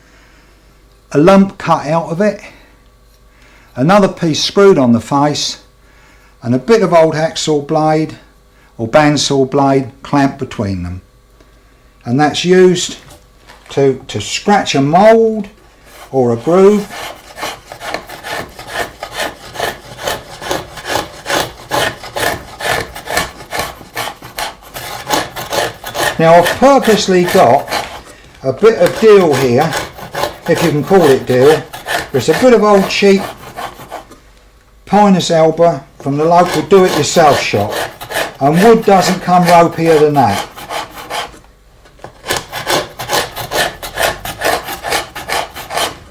a lump cut out of it, another piece screwed on the face, and a bit of old hacksaw blade or bandsaw blade clamped between them, and that's used to scratch a mould or a groove. Now I've purposely got a bit of deal here, if you can call it deal. It's a bit of old cheap pinus elbow from the local do-it-yourself shop, and wood doesn't come ropier than that.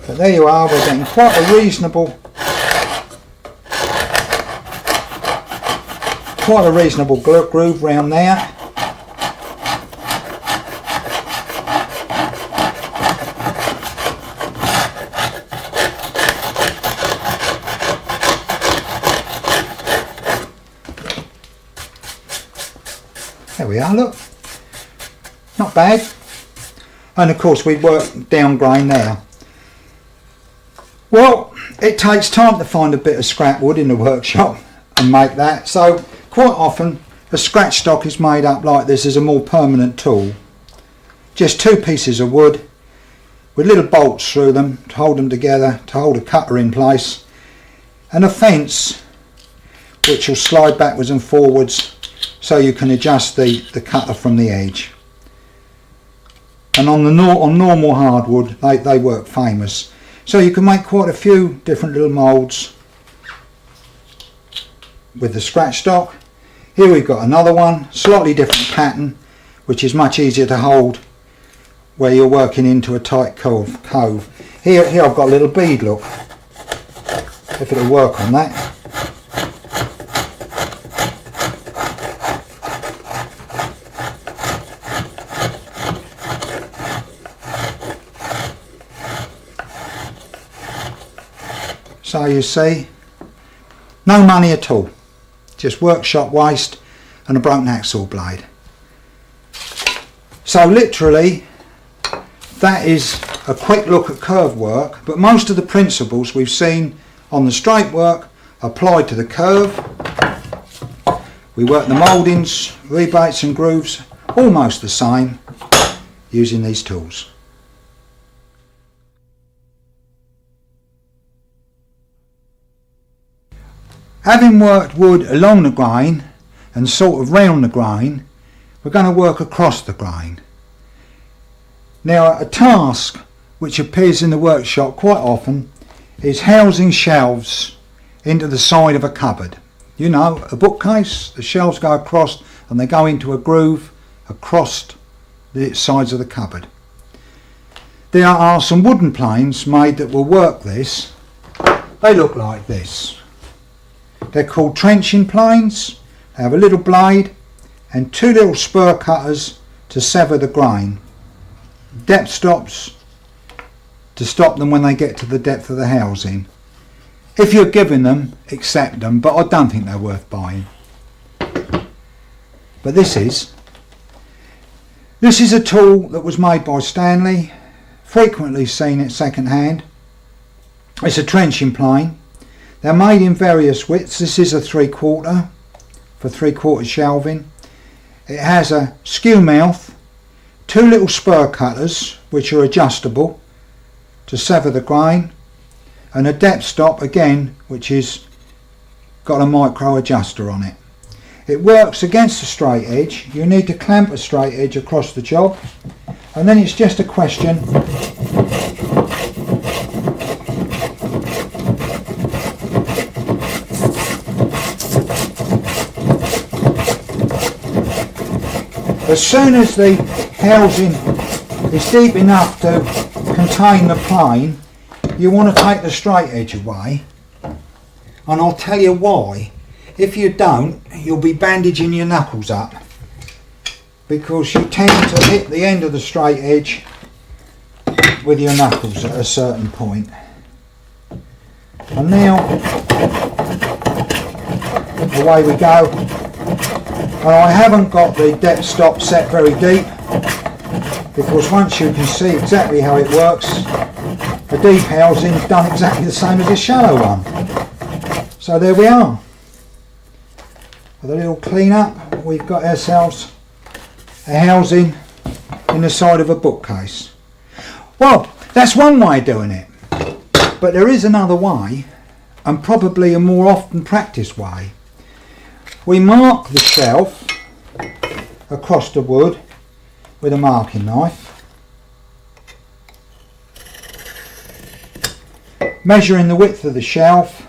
But there you are, we're getting quite a reasonable groove round there. There we are, look, not bad. And of course we work down grain there. Well, it takes time to find a bit of scrap wood in the workshop and make that, so quite often a scratch stock is made up like this as a more permanent tool. Just two pieces of wood with little bolts through them to hold them together, to hold a cutter in place, and a fence which will slide backwards and forwards so you can adjust the cutter from the edge. And on normal hardwood they work famous. So you can make quite a few different little moulds with the scratch stock. Here we've got another one, slightly different pattern, which is much easier to hold where you're working into a tight cove. Here I've got a little bead, look, if it'll work on that. So you see, no money at all, just workshop waste and a broken hacksaw blade. So literally that is a quick look at curve work, but most of the principles we've seen on the straight work applied to the curve. We work the mouldings, rebates and grooves almost the same using these tools. Having worked wood along the grain and sort of round the grain, we're going to work across the grain. Now, a task which appears in the workshop quite often is housing shelves into the side of a cupboard. You know, a bookcase, the shelves go across and they go into a groove across the sides of the cupboard. There are some wooden planes made that will work this. They look like this. They're called trenching planes. They have a little blade and two little spur cutters to sever the grain. Depth stops to stop them when they get to the depth of the housing. If you're given them, accept them, but I don't think they're worth buying. But this is a tool that was made by Stanley, frequently seen at second hand. It's a trenching plane. They're made in various widths. This is a 3/4 for 3/4 shelving. It has a skew mouth, 2 little spur cutters which are adjustable to sever the grain, and a depth stop again which is got a micro adjuster on it. It works against the straight edge. You need to clamp a straight edge across the job, and then it's just a question as soon as the housing is deep enough to contain the plane, you want to take the straight edge away, and I'll tell you why. If you don't, you'll be bandaging your knuckles up, because you tend to hit the end of the straight edge with your knuckles at a certain point. And now away we go. And I haven't got the depth stop set very deep, because once you can see exactly how it works, a deep housing is done exactly the same as a shallow one. So there we are. With a little clean up, we've got ourselves a housing in the side of a bookcase. Well, that's one way of doing it, but there is another way, and probably a more often practiced way. We mark the shelf across the wood with a marking knife, measuring the width of the shelf,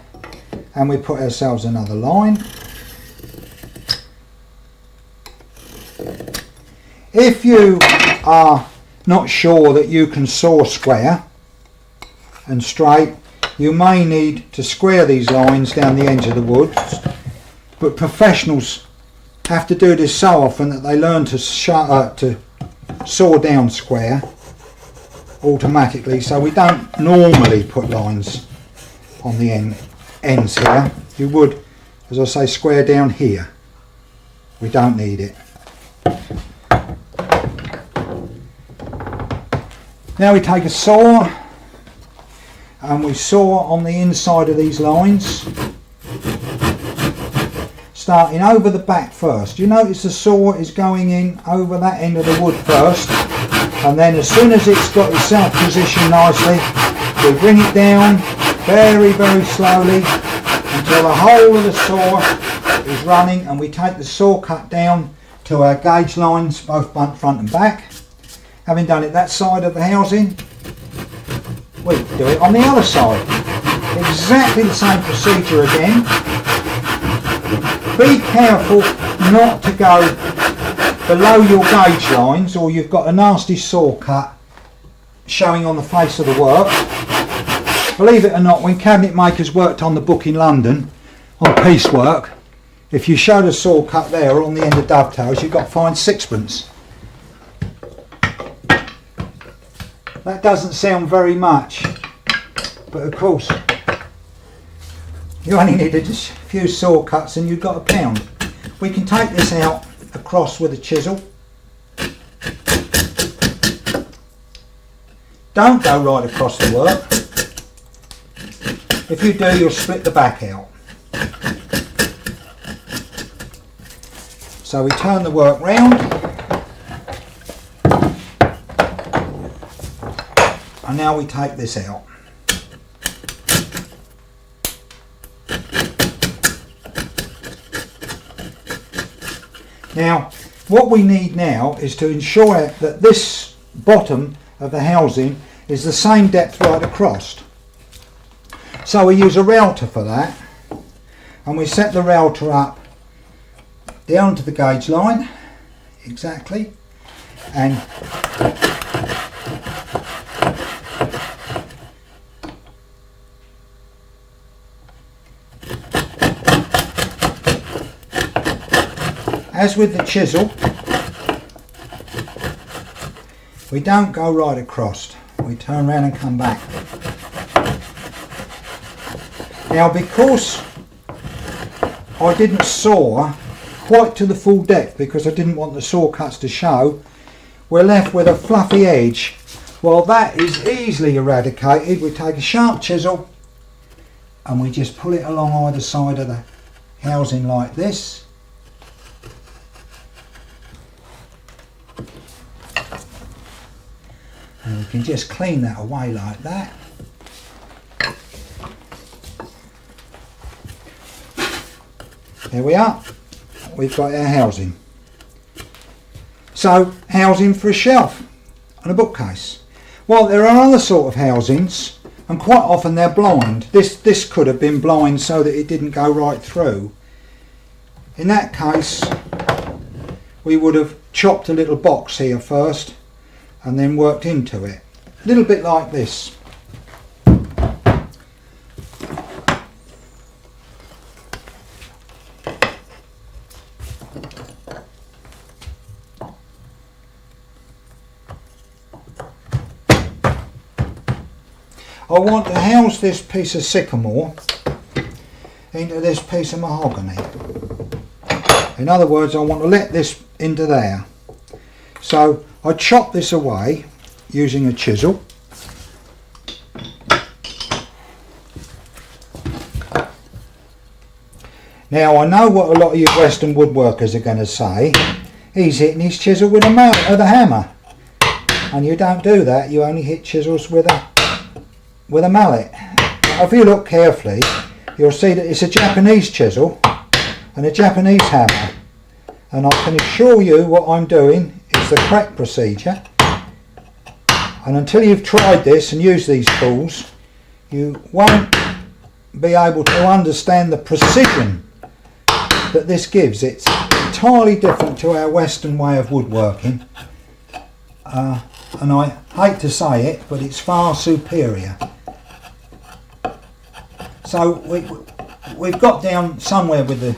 and we put ourselves another line. If you are not sure that you can saw square and straight, you may need to square these lines down the edge of the wood, but professionals have to do this so often that they learn to saw down square automatically, so we don't normally put lines on the ends here. You would, as I say, square down here. We don't need it. Now we take a saw and we saw on the inside of these lines, starting over the back first. You notice the saw is going in over that end of the wood first, and then as soon as it's got itself positioned nicely, we bring it down very, very slowly until the whole of the saw is running, and we take the saw cut down to our gauge lines, both front and back. Having done it that side of the housing, we do it on the other side. Exactly the same procedure again. Be careful not to go below your gauge lines, or you've got a nasty saw cut showing on the face of the work. Believe it or not, when cabinet makers worked on the book in London on piecework, if you showed a saw cut there on the end of dovetails, you got fined 6pence. That doesn't sound very much, but of course you only needed a few saw cuts and you've got £1. We can take this out across with a chisel. Don't go right across the work. If you do, you'll split the back out. So we turn the work round, and now we take this out. Now what we need now is to ensure that this bottom of the housing is the same depth right across. So we use a router for that, and we set the router up down to the gauge line exactly, and as with the chisel, we don't go right across, we turn around and come back. Now because I didn't saw quite to the full depth because I didn't want the saw cuts to show, we're left with a fluffy edge. Well, that is easily eradicated. We take a sharp chisel and we just pull it along either side of the housing like this, We can just clean that away like that. There we are. We've got our housing. So, housing for a shelf and a bookcase. Well, there are other sort of housings, and quite often they're blind. This could have been blind so that it didn't go right through. In that case, we would have chopped a little box here first and then worked into it. A little bit like this. I want to house this piece of sycamore into this piece of mahogany. In other words, I want to let this into there. So I chop this away using a chisel. Now I know what a lot of you Western woodworkers are going to say. He's hitting his chisel with a hammer. And you don't do that, you only hit chisels with a mallet. If you look carefully, you'll see that it's a Japanese chisel and a Japanese hammer. And I can assure you what I'm doing is the correct procedure. And until you've tried this and used these tools, you won't be able to understand the precision that this gives. It's entirely different to our Western way of woodworking. And I hate to say it, but it's far superior. So we've got down somewhere with the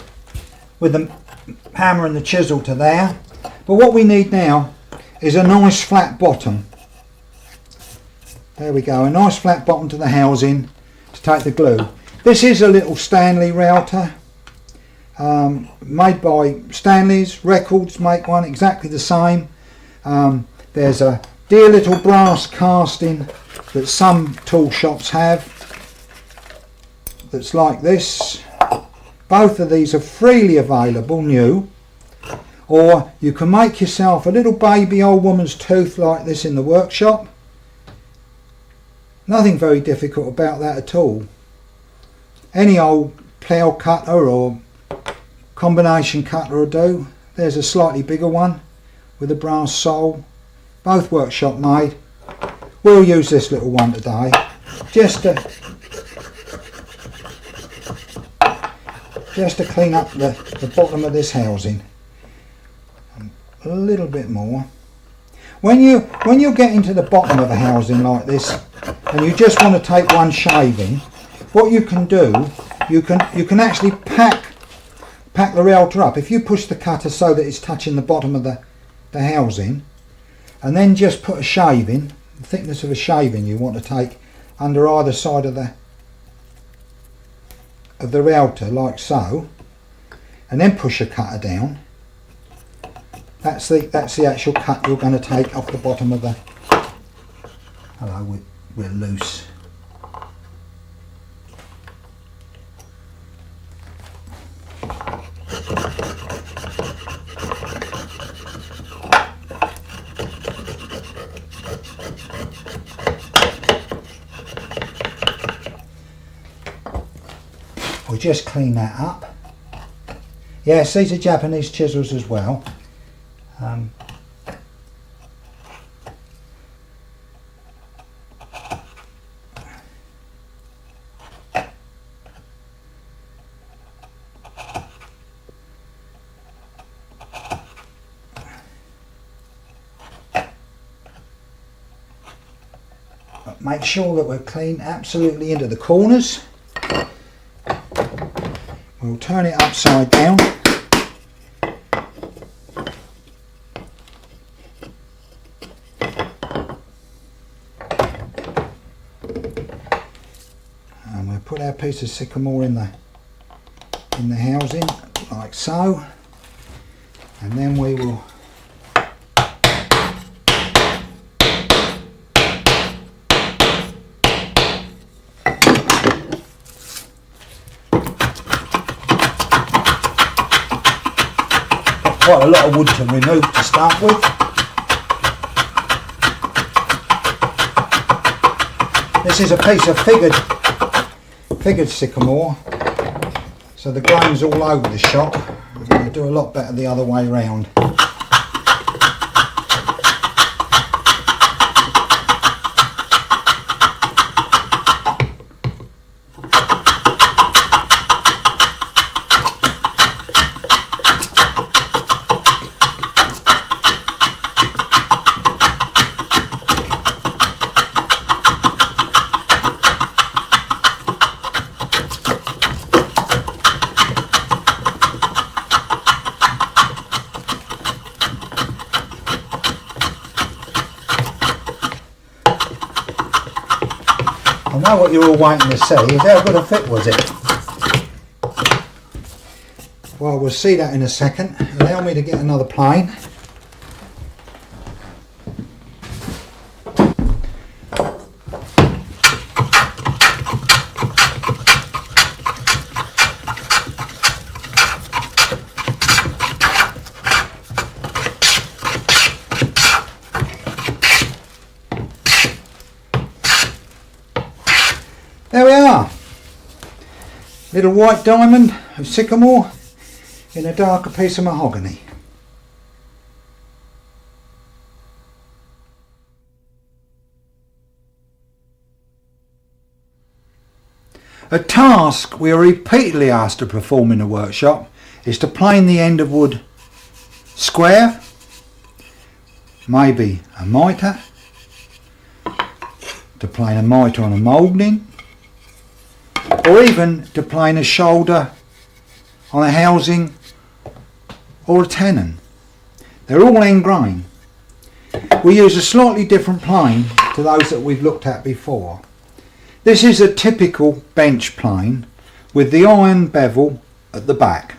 hammer and the chisel to there. But what we need now is a nice flat bottom. There we go, a nice flat bottom to the housing to take the glue. This is a little Stanley router, made by Stanley's. Records make one exactly the same. There's a dear little brass casting that some tool shops have that's like this. Both of these are freely available new, or you can make yourself a little baby old woman's tooth like this in the workshop. Nothing very difficult about that at all. Any old plough cutter or combination cutter will do. There's a slightly bigger one with a brass sole. Both workshop made. We'll use this little one today just to clean up the bottom of this housing. A little bit more. When you get into the bottom of a housing like this and you just want to take one shaving, what you can do, you can actually pack the router up. If you push the cutter so that it's touching the bottom of the housing, and then just put a shaving, the thickness of a shaving you want to take under either side of the router, like so, and then push a cutter down. That's the actual cut you're going to take off the bottom of the. Hello, we're loose. We'll just clean that up. Yes, these are Japanese chisels as well. Make sure that we're clean absolutely into the corners. We'll turn it upside down. And we'll put our piece of sycamore in the housing like so. And then we will quite a lot of wood to remove to start with. This is a piece of figured sycamore, so the grain's all over the shop. We're going to do a lot better the other way round. I know what you're all waiting to see is how good a fit was it. Well, we'll see that in a second. Allow me to get another plane. There we are, little white diamond of sycamore in a darker piece of mahogany. A task we are repeatedly asked to perform in the workshop is to plane the end of wood square, maybe a mitre, to plane a mitre on a moulding, or even to plane a shoulder on a housing or a tenon. They're all end grain. We use a slightly different plane to those that we've looked at before. This is a typical bench plane with the iron bevel at the back.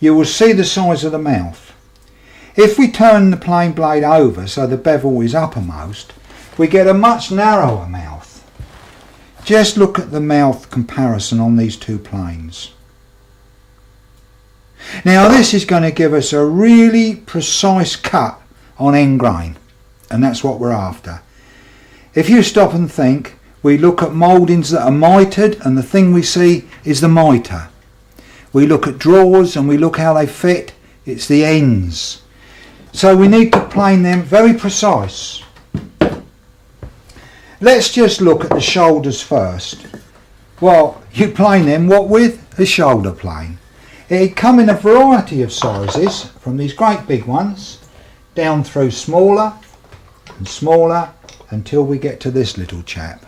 You will see the size of the mouth. If we turn the plane blade over so the bevel is uppermost, we get a much narrower mouth. Just look at the mouth comparison on these two planes. Now this is going to give us a really precise cut on end grain, and that's what we're after. If you stop and think, we look at mouldings that are mitred and the thing we see is the mitre. We look at drawers and we look how they fit, it's the ends. So we need to plane them very precise. Let's just look at the shoulders first. Well, you plane them what with? A shoulder plane. It come in a variety of sizes, from these great big ones down through smaller and smaller until we get to this little chap.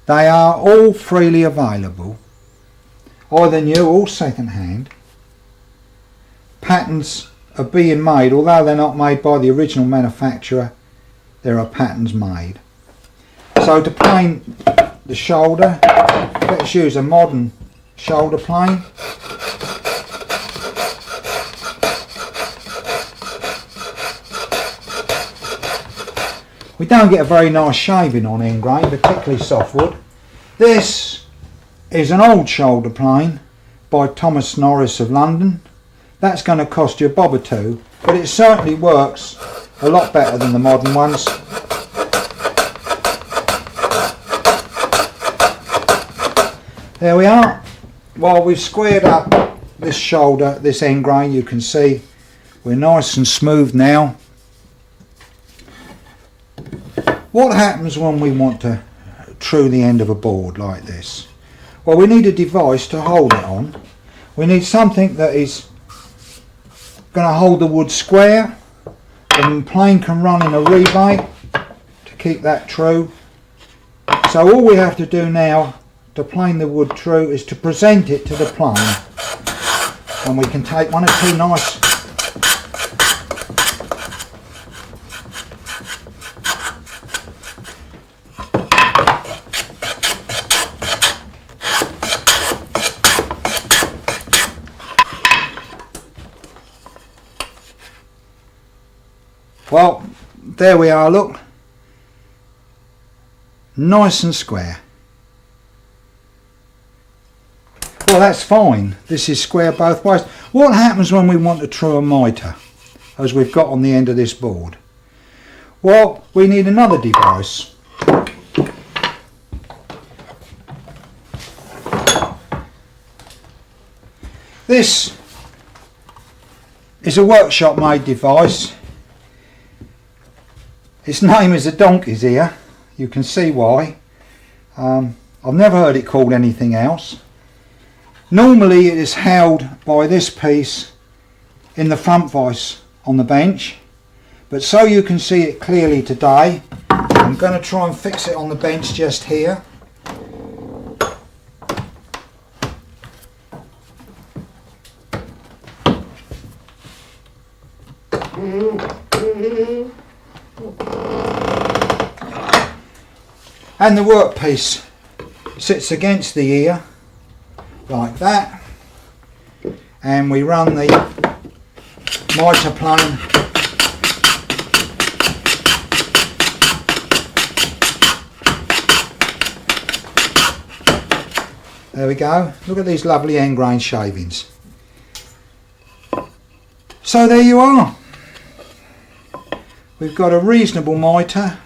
They are all freely available, either new or second hand. Patterns are being made, although they're not made by the original manufacturer, there are patterns made. So to plane the shoulder, let's use a modern shoulder plane. We don't get a very nice shaving on end grain, particularly softwood. This is an old shoulder plane by Thomas Norris of London. That's going to cost you a bob or two, but it certainly works a lot better than the modern ones. There we are. While we've squared up this shoulder, this end grain, you can see we're nice and smooth now. What happens when we want to true the end of a board like this? Well, we need a device to hold it on. We need something that is going to hold the wood square, and the plane can run in a rebate to keep that true. So all we have to do now to plane the wood true is to present it to the plane, and we can take one or two nice well, there we are, look, nice and square. Well, that's fine. This is square both ways. What happens when we want to true a mitre, as we've got on the end of this board? Well, we need another device. This is a workshop made device. Its name is a donkey's ear. You can see why. I've never heard it called anything else. Normally it is held by this piece in the front vise on the bench, but so you can see it clearly today, I'm going to try and fix it on the bench just here. And the workpiece sits against the ear like that, and we run the mitre plane there we go. Look at these lovely end grain shavings. So there you are. We've got a reasonable mitre,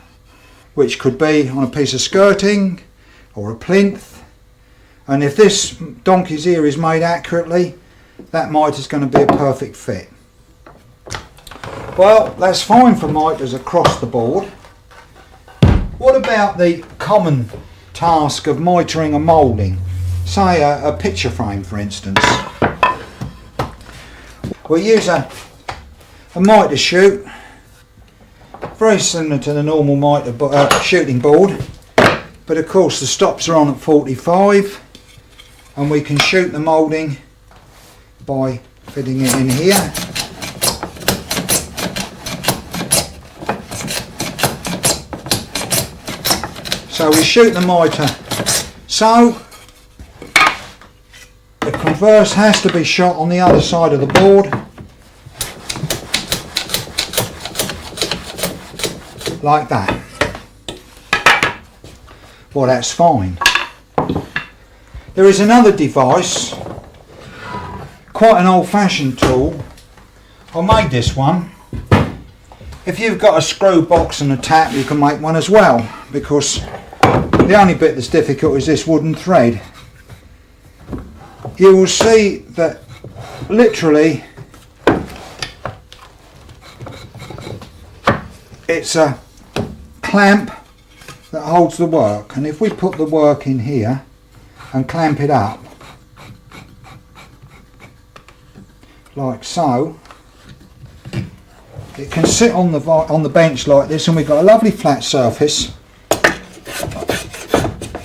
which could be on a piece of skirting or a plinth, and if this donkey's ear is made accurately, that mitre is going to be a perfect fit. Well, that's fine for mitres across the board. What about the common task of mitring and moulding? Say a picture frame, for instance. We'll use a mitre chute, very similar to the normal mitre shooting board, but of course the stops are on at 45, and we can shoot the moulding by fitting it in here. So we shoot the mitre. So the converse has to be shot on the other side of the board, like that. Well, that's fine. There is another device, quite an old-fashioned tool. I made this one. If you've got a screw box and a tap, you can make one as well, because the only bit that's difficult is this wooden thread. You will see that literally it's a clamp that holds the work, and if we put the work in here and clamp it up like so, it can sit on the bench like this, and we've got a lovely flat surface,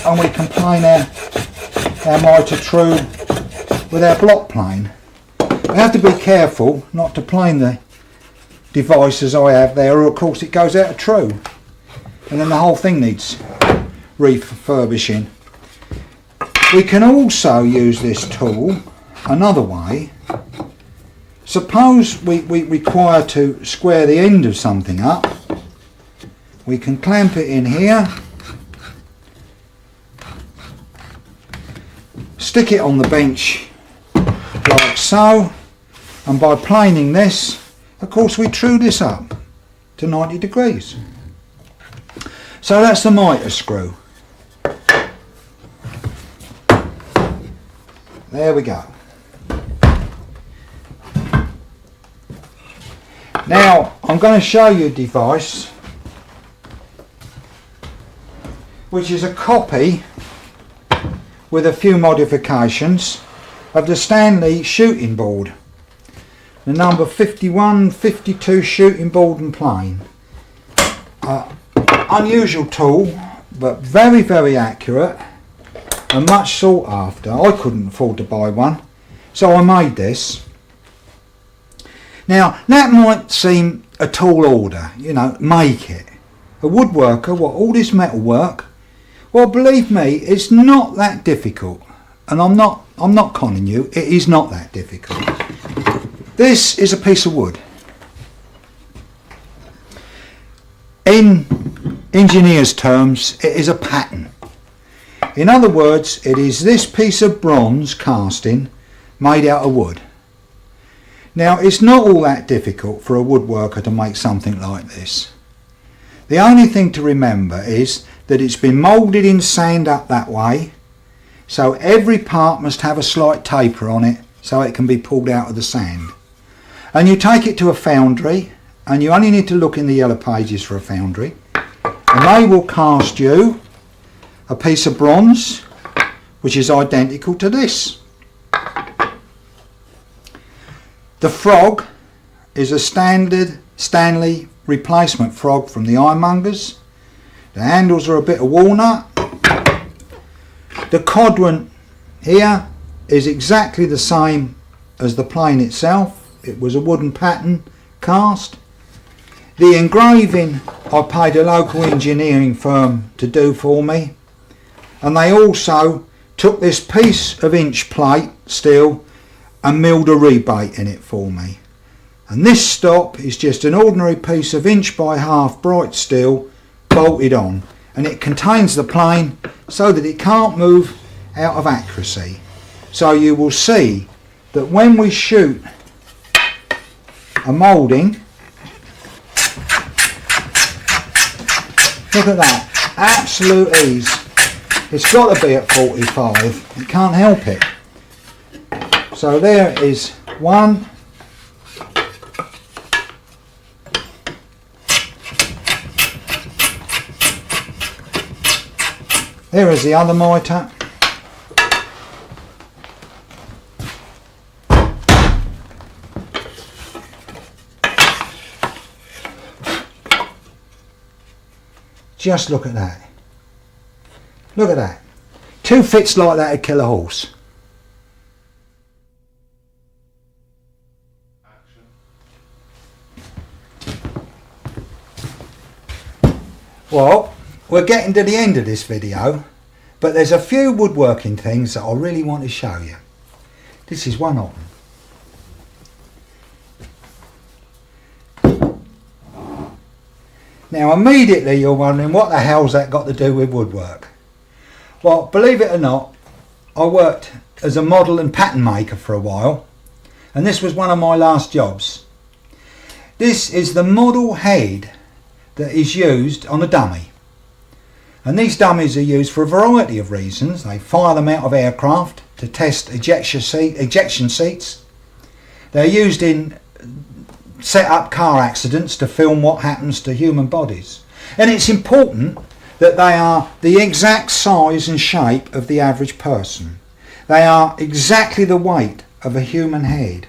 and we can plane our mitre true with our block plane. We have to be careful not to plane the device as I have there, or of course it goes out of true, and then the whole thing needs refurbishing. We can also use this tool another way. Suppose we require to square the end of something up, we can clamp it in here, stick it on the bench like so, and by planing this, of course, we true this up to 90 degrees. So that's the mitre screw. There we go. Now I'm going to show you a device which is a copy with a few modifications of the Stanley shooting board, the number 51, 52 shooting board and plane. Unusual tool, but very, very accurate and much sought after. I couldn't afford to buy one, so I made this. Now that might seem a tall order, you know, make it. A woodworker, what, all this metal work? Well, believe me, it's not that difficult, and I'm not conning you, it is not that difficult. This is a piece of wood. In engineers' terms, it is a pattern. In other words, it is this piece of bronze casting made out of wood. Now, it's not all that difficult for a woodworker to make something like this. The only thing to remember is that it's been moulded in sand up that way, so every part must have a slight taper on it so it can be pulled out of the sand. And you take it to a foundry, and you only need to look in the yellow pages for a foundry, and they will cast you a piece of bronze which is identical to this. The frog is a standard Stanley replacement frog from the ironmongers. The handles are a bit of walnut. The quadrant here is exactly the same as the plane itself. It was a wooden pattern cast. The engraving I paid a local engineering firm to do for me, and they also took this piece of inch plate steel and milled a rebate in it for me. And this stop is just an ordinary piece of inch by half bright steel bolted on, and it contains the plane so that it can't move out of accuracy. So you will see that when we shoot a moulding, look at that, absolute ease. It's got to be at 45, you can't help it. So there is one. There is the other mitre. Just look at that. Look at that. 2 fits like that would kill a horse. Well, we're getting to the end of this video, but there's a few woodworking things that I really want to show you. This is one of them. Now immediately you're wondering, what the hell's that got to do with woodwork? Well, believe it or not, I worked as a model and pattern maker for a while, and this was one of my last jobs. This is the model head that is used on a dummy. And these dummies are used for a variety of reasons. They fire them out of aircraft to test ejection seats. They're used in set up car accidents to film what happens to human bodies. And it's important that they are the exact size and shape of the average person. They are exactly the weight of a human head.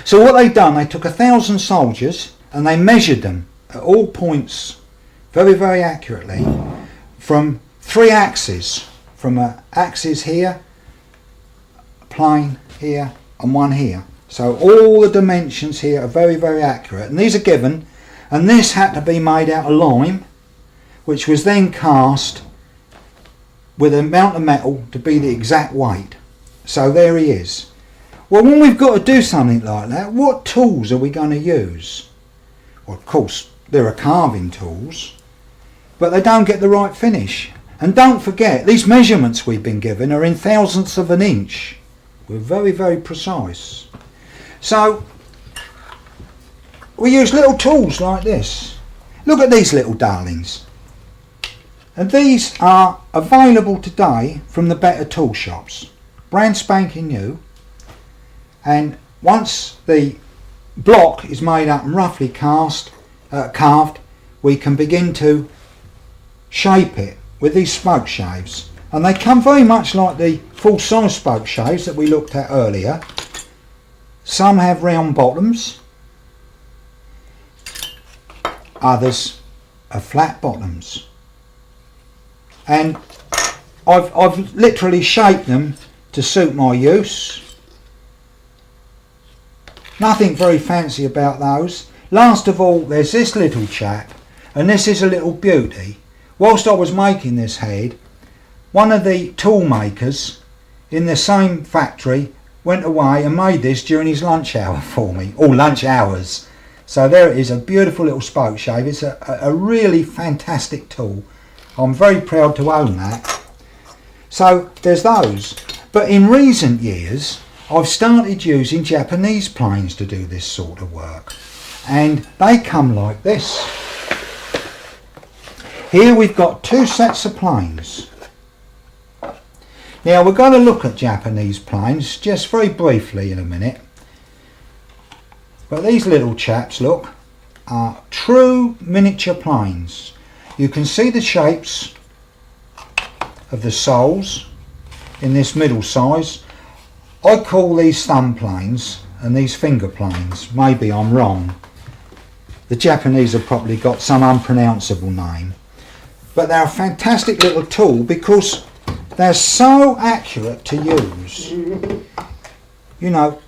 So what they've done, they took 1,000 soldiers and they measured them at all points very, very accurately from 3 axes. From an axis here, a plane here and one here. So all the dimensions here are very, very accurate. And these are given, and this had to be made out of lime, which was then cast with an amount of metal to be the exact weight. So there he is. Well, when we've got to do something like that, what tools are we going to use? Well, of course, there are carving tools, but they don't get the right finish. And don't forget, these measurements we've been given are in thousandths of an inch. We're very, very precise. So we use little tools like this. Look at these little darlings. And these are available today from the better tool shops. Brand spanking new. And once the block is made up and roughly carved, we can begin to shape it with these spoke shaves. And they come very much like the full size spoke shaves that we looked at earlier. Some have round bottoms, others are flat bottoms. And I've literally shaped them to suit my use. Nothing very fancy about those. Last of all, there's this little chap, and this is a little beauty. Whilst I was making this head, one of the tool makers in the same factory went away and made this during his lunch hour for me, or lunch hours. So there it is, a beautiful little spoke shave. It's a really fantastic tool. I'm very proud to own that. So there's those. But in recent years, I've started using Japanese planes to do this sort of work. And they come like this. Here we've got 2 sets of planes. Now we're going to look at Japanese planes just very briefly in a minute. But these little chaps, look, are true miniature planes. You can see the shapes of the soles in this middle size. I call these thumb planes and these finger planes. Maybe I'm wrong. The Japanese have probably got some unpronounceable name. But they're a fantastic little tool because they're so accurate to use. You know,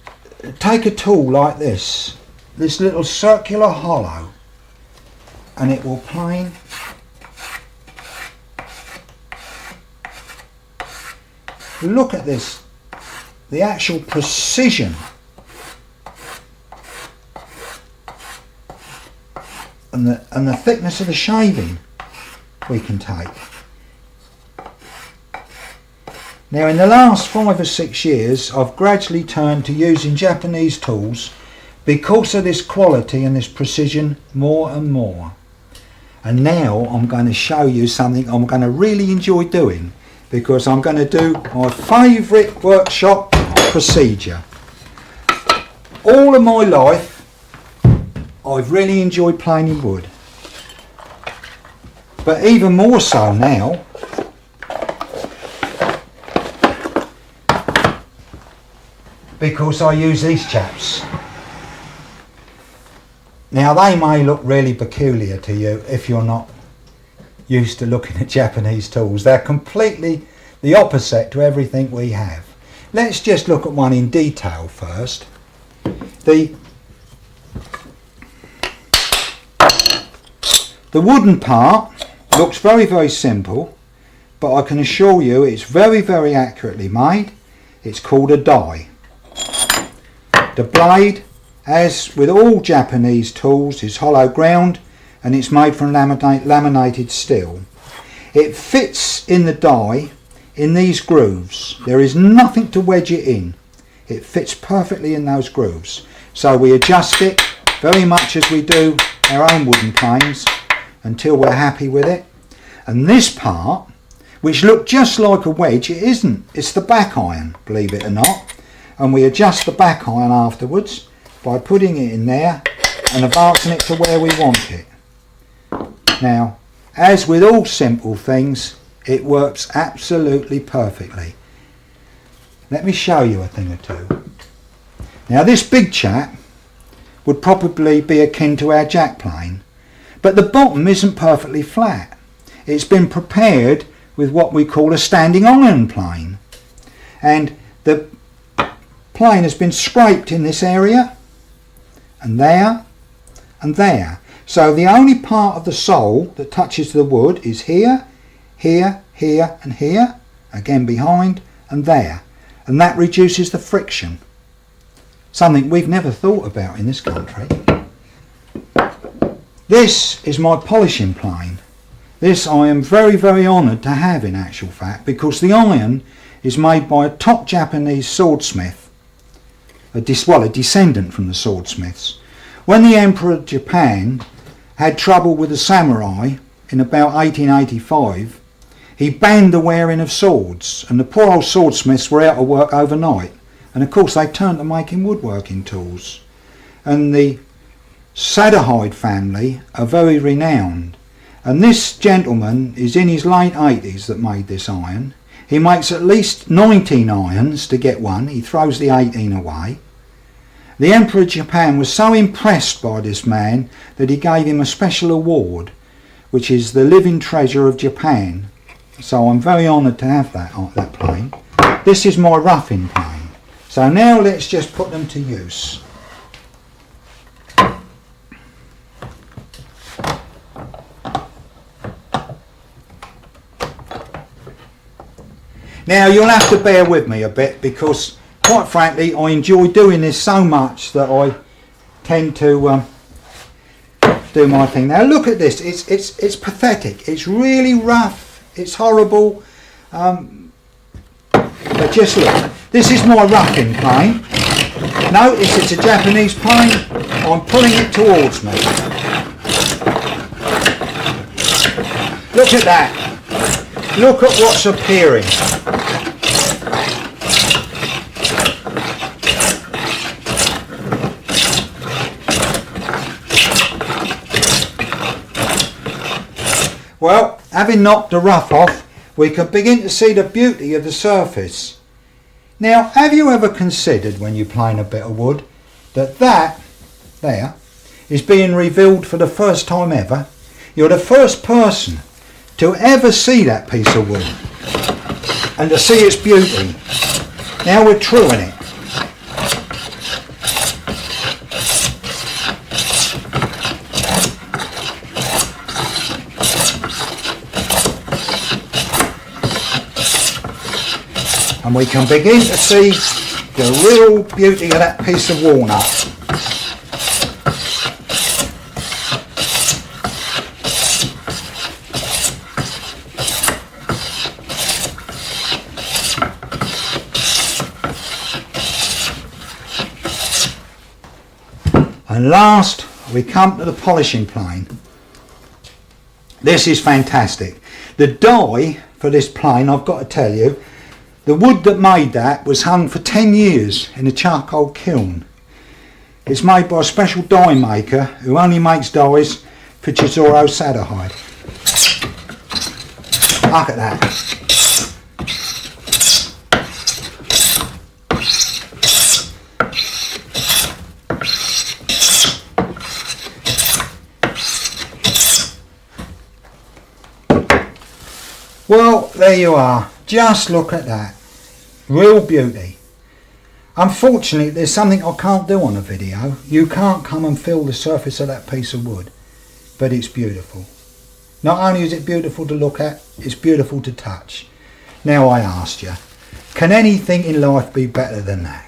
take a tool like this little circular hollow, and it will plane. Look at this, the actual precision and the thickness of the shaving we can take. Now in the last 5 or 6 years I've gradually turned to using Japanese tools because of this quality and this precision more and more. And now I'm going to show you something I'm going to really enjoy doing, because I'm going to do my favourite workshop procedure. All of my life I've really enjoyed planing wood, but even more so now because I use these chaps. Now they may look really peculiar to you if you're not used to looking at Japanese tools. They're completely the opposite to everything we have. Let's just look at one in detail first. The wooden part looks very simple, but I can assure you it's very accurately made. It's called a die. The blade, as with all Japanese tools, is hollow ground and it's made from laminated steel. It fits in the die in these grooves. There is nothing to wedge it in. It fits perfectly in those grooves. So we adjust it very much as we do our own wooden planes until we're happy with it. And this part, which looked just like a wedge, it isn't. It's the back iron, believe it or not. And we adjust the back iron afterwards by putting it in there and advancing it to where we want it. Now, as with all simple things, it works absolutely perfectly. Let me show you a thing or two. Now this big chap would probably be akin to our jack plane, but the bottom isn't perfectly flat. It's been prepared with what we call a standing iron plane, and the plane has been scraped in this area and there and there. So the only part of the sole that touches the wood is here, here, here and here, again behind and there, and that reduces the friction. Something we've never thought about in this country. This is my polishing plane. This I am very honoured to have in actual fact, because the iron is made by a top Japanese swordsmith, a descendant from the swordsmiths. When the Emperor of Japan had trouble with the samurai in about 1885, he banned the wearing of swords, and the poor old swordsmiths were out of work overnight, and of course they turned to making woodworking tools. And the Sadahide family are very renowned, and this gentleman is in his late 80s that made this iron. He makes at least 19 irons to get one. He throws the 18 away. The Emperor of Japan was so impressed by this man that he gave him a special award, which is the Living Treasure of Japan. So I'm very honoured to have that plane. This is my roughing plane. So now let's just put them to use. Now you'll have to bear with me a bit, because quite frankly I enjoy doing this so much that I tend to do my thing. Now look at this, it's pathetic, it's really rough, it's horrible, but just look, this is my roughing plane. Notice it's a Japanese plane, I'm pulling it towards me. Look at that, look at what's appearing. having knocked the rough off, we can begin to see the beauty of the surface. Now, have you ever considered when you're playing a bit of wood that there is being revealed for the first time ever? You're the first person to ever see that piece of wood and to see its beauty. Now we're truing it. And we can begin to see the real beauty of that piece of walnut. And last, we come to the polishing plane. This is fantastic. The die for this plane, I've got to tell you, the wood that made that was hung for 10 years in a charcoal kiln. It's made by a special die maker who only makes dies for Chisoro Sadahide. Look at that. Well, there you are. Just look at that. Real beauty. Unfortunately, there's something I can't do on a video. You can't come and feel the surface of that piece of wood. But it's beautiful. Not only is it beautiful to look at, it's beautiful to touch. Now I ask you, can anything in life be better than that?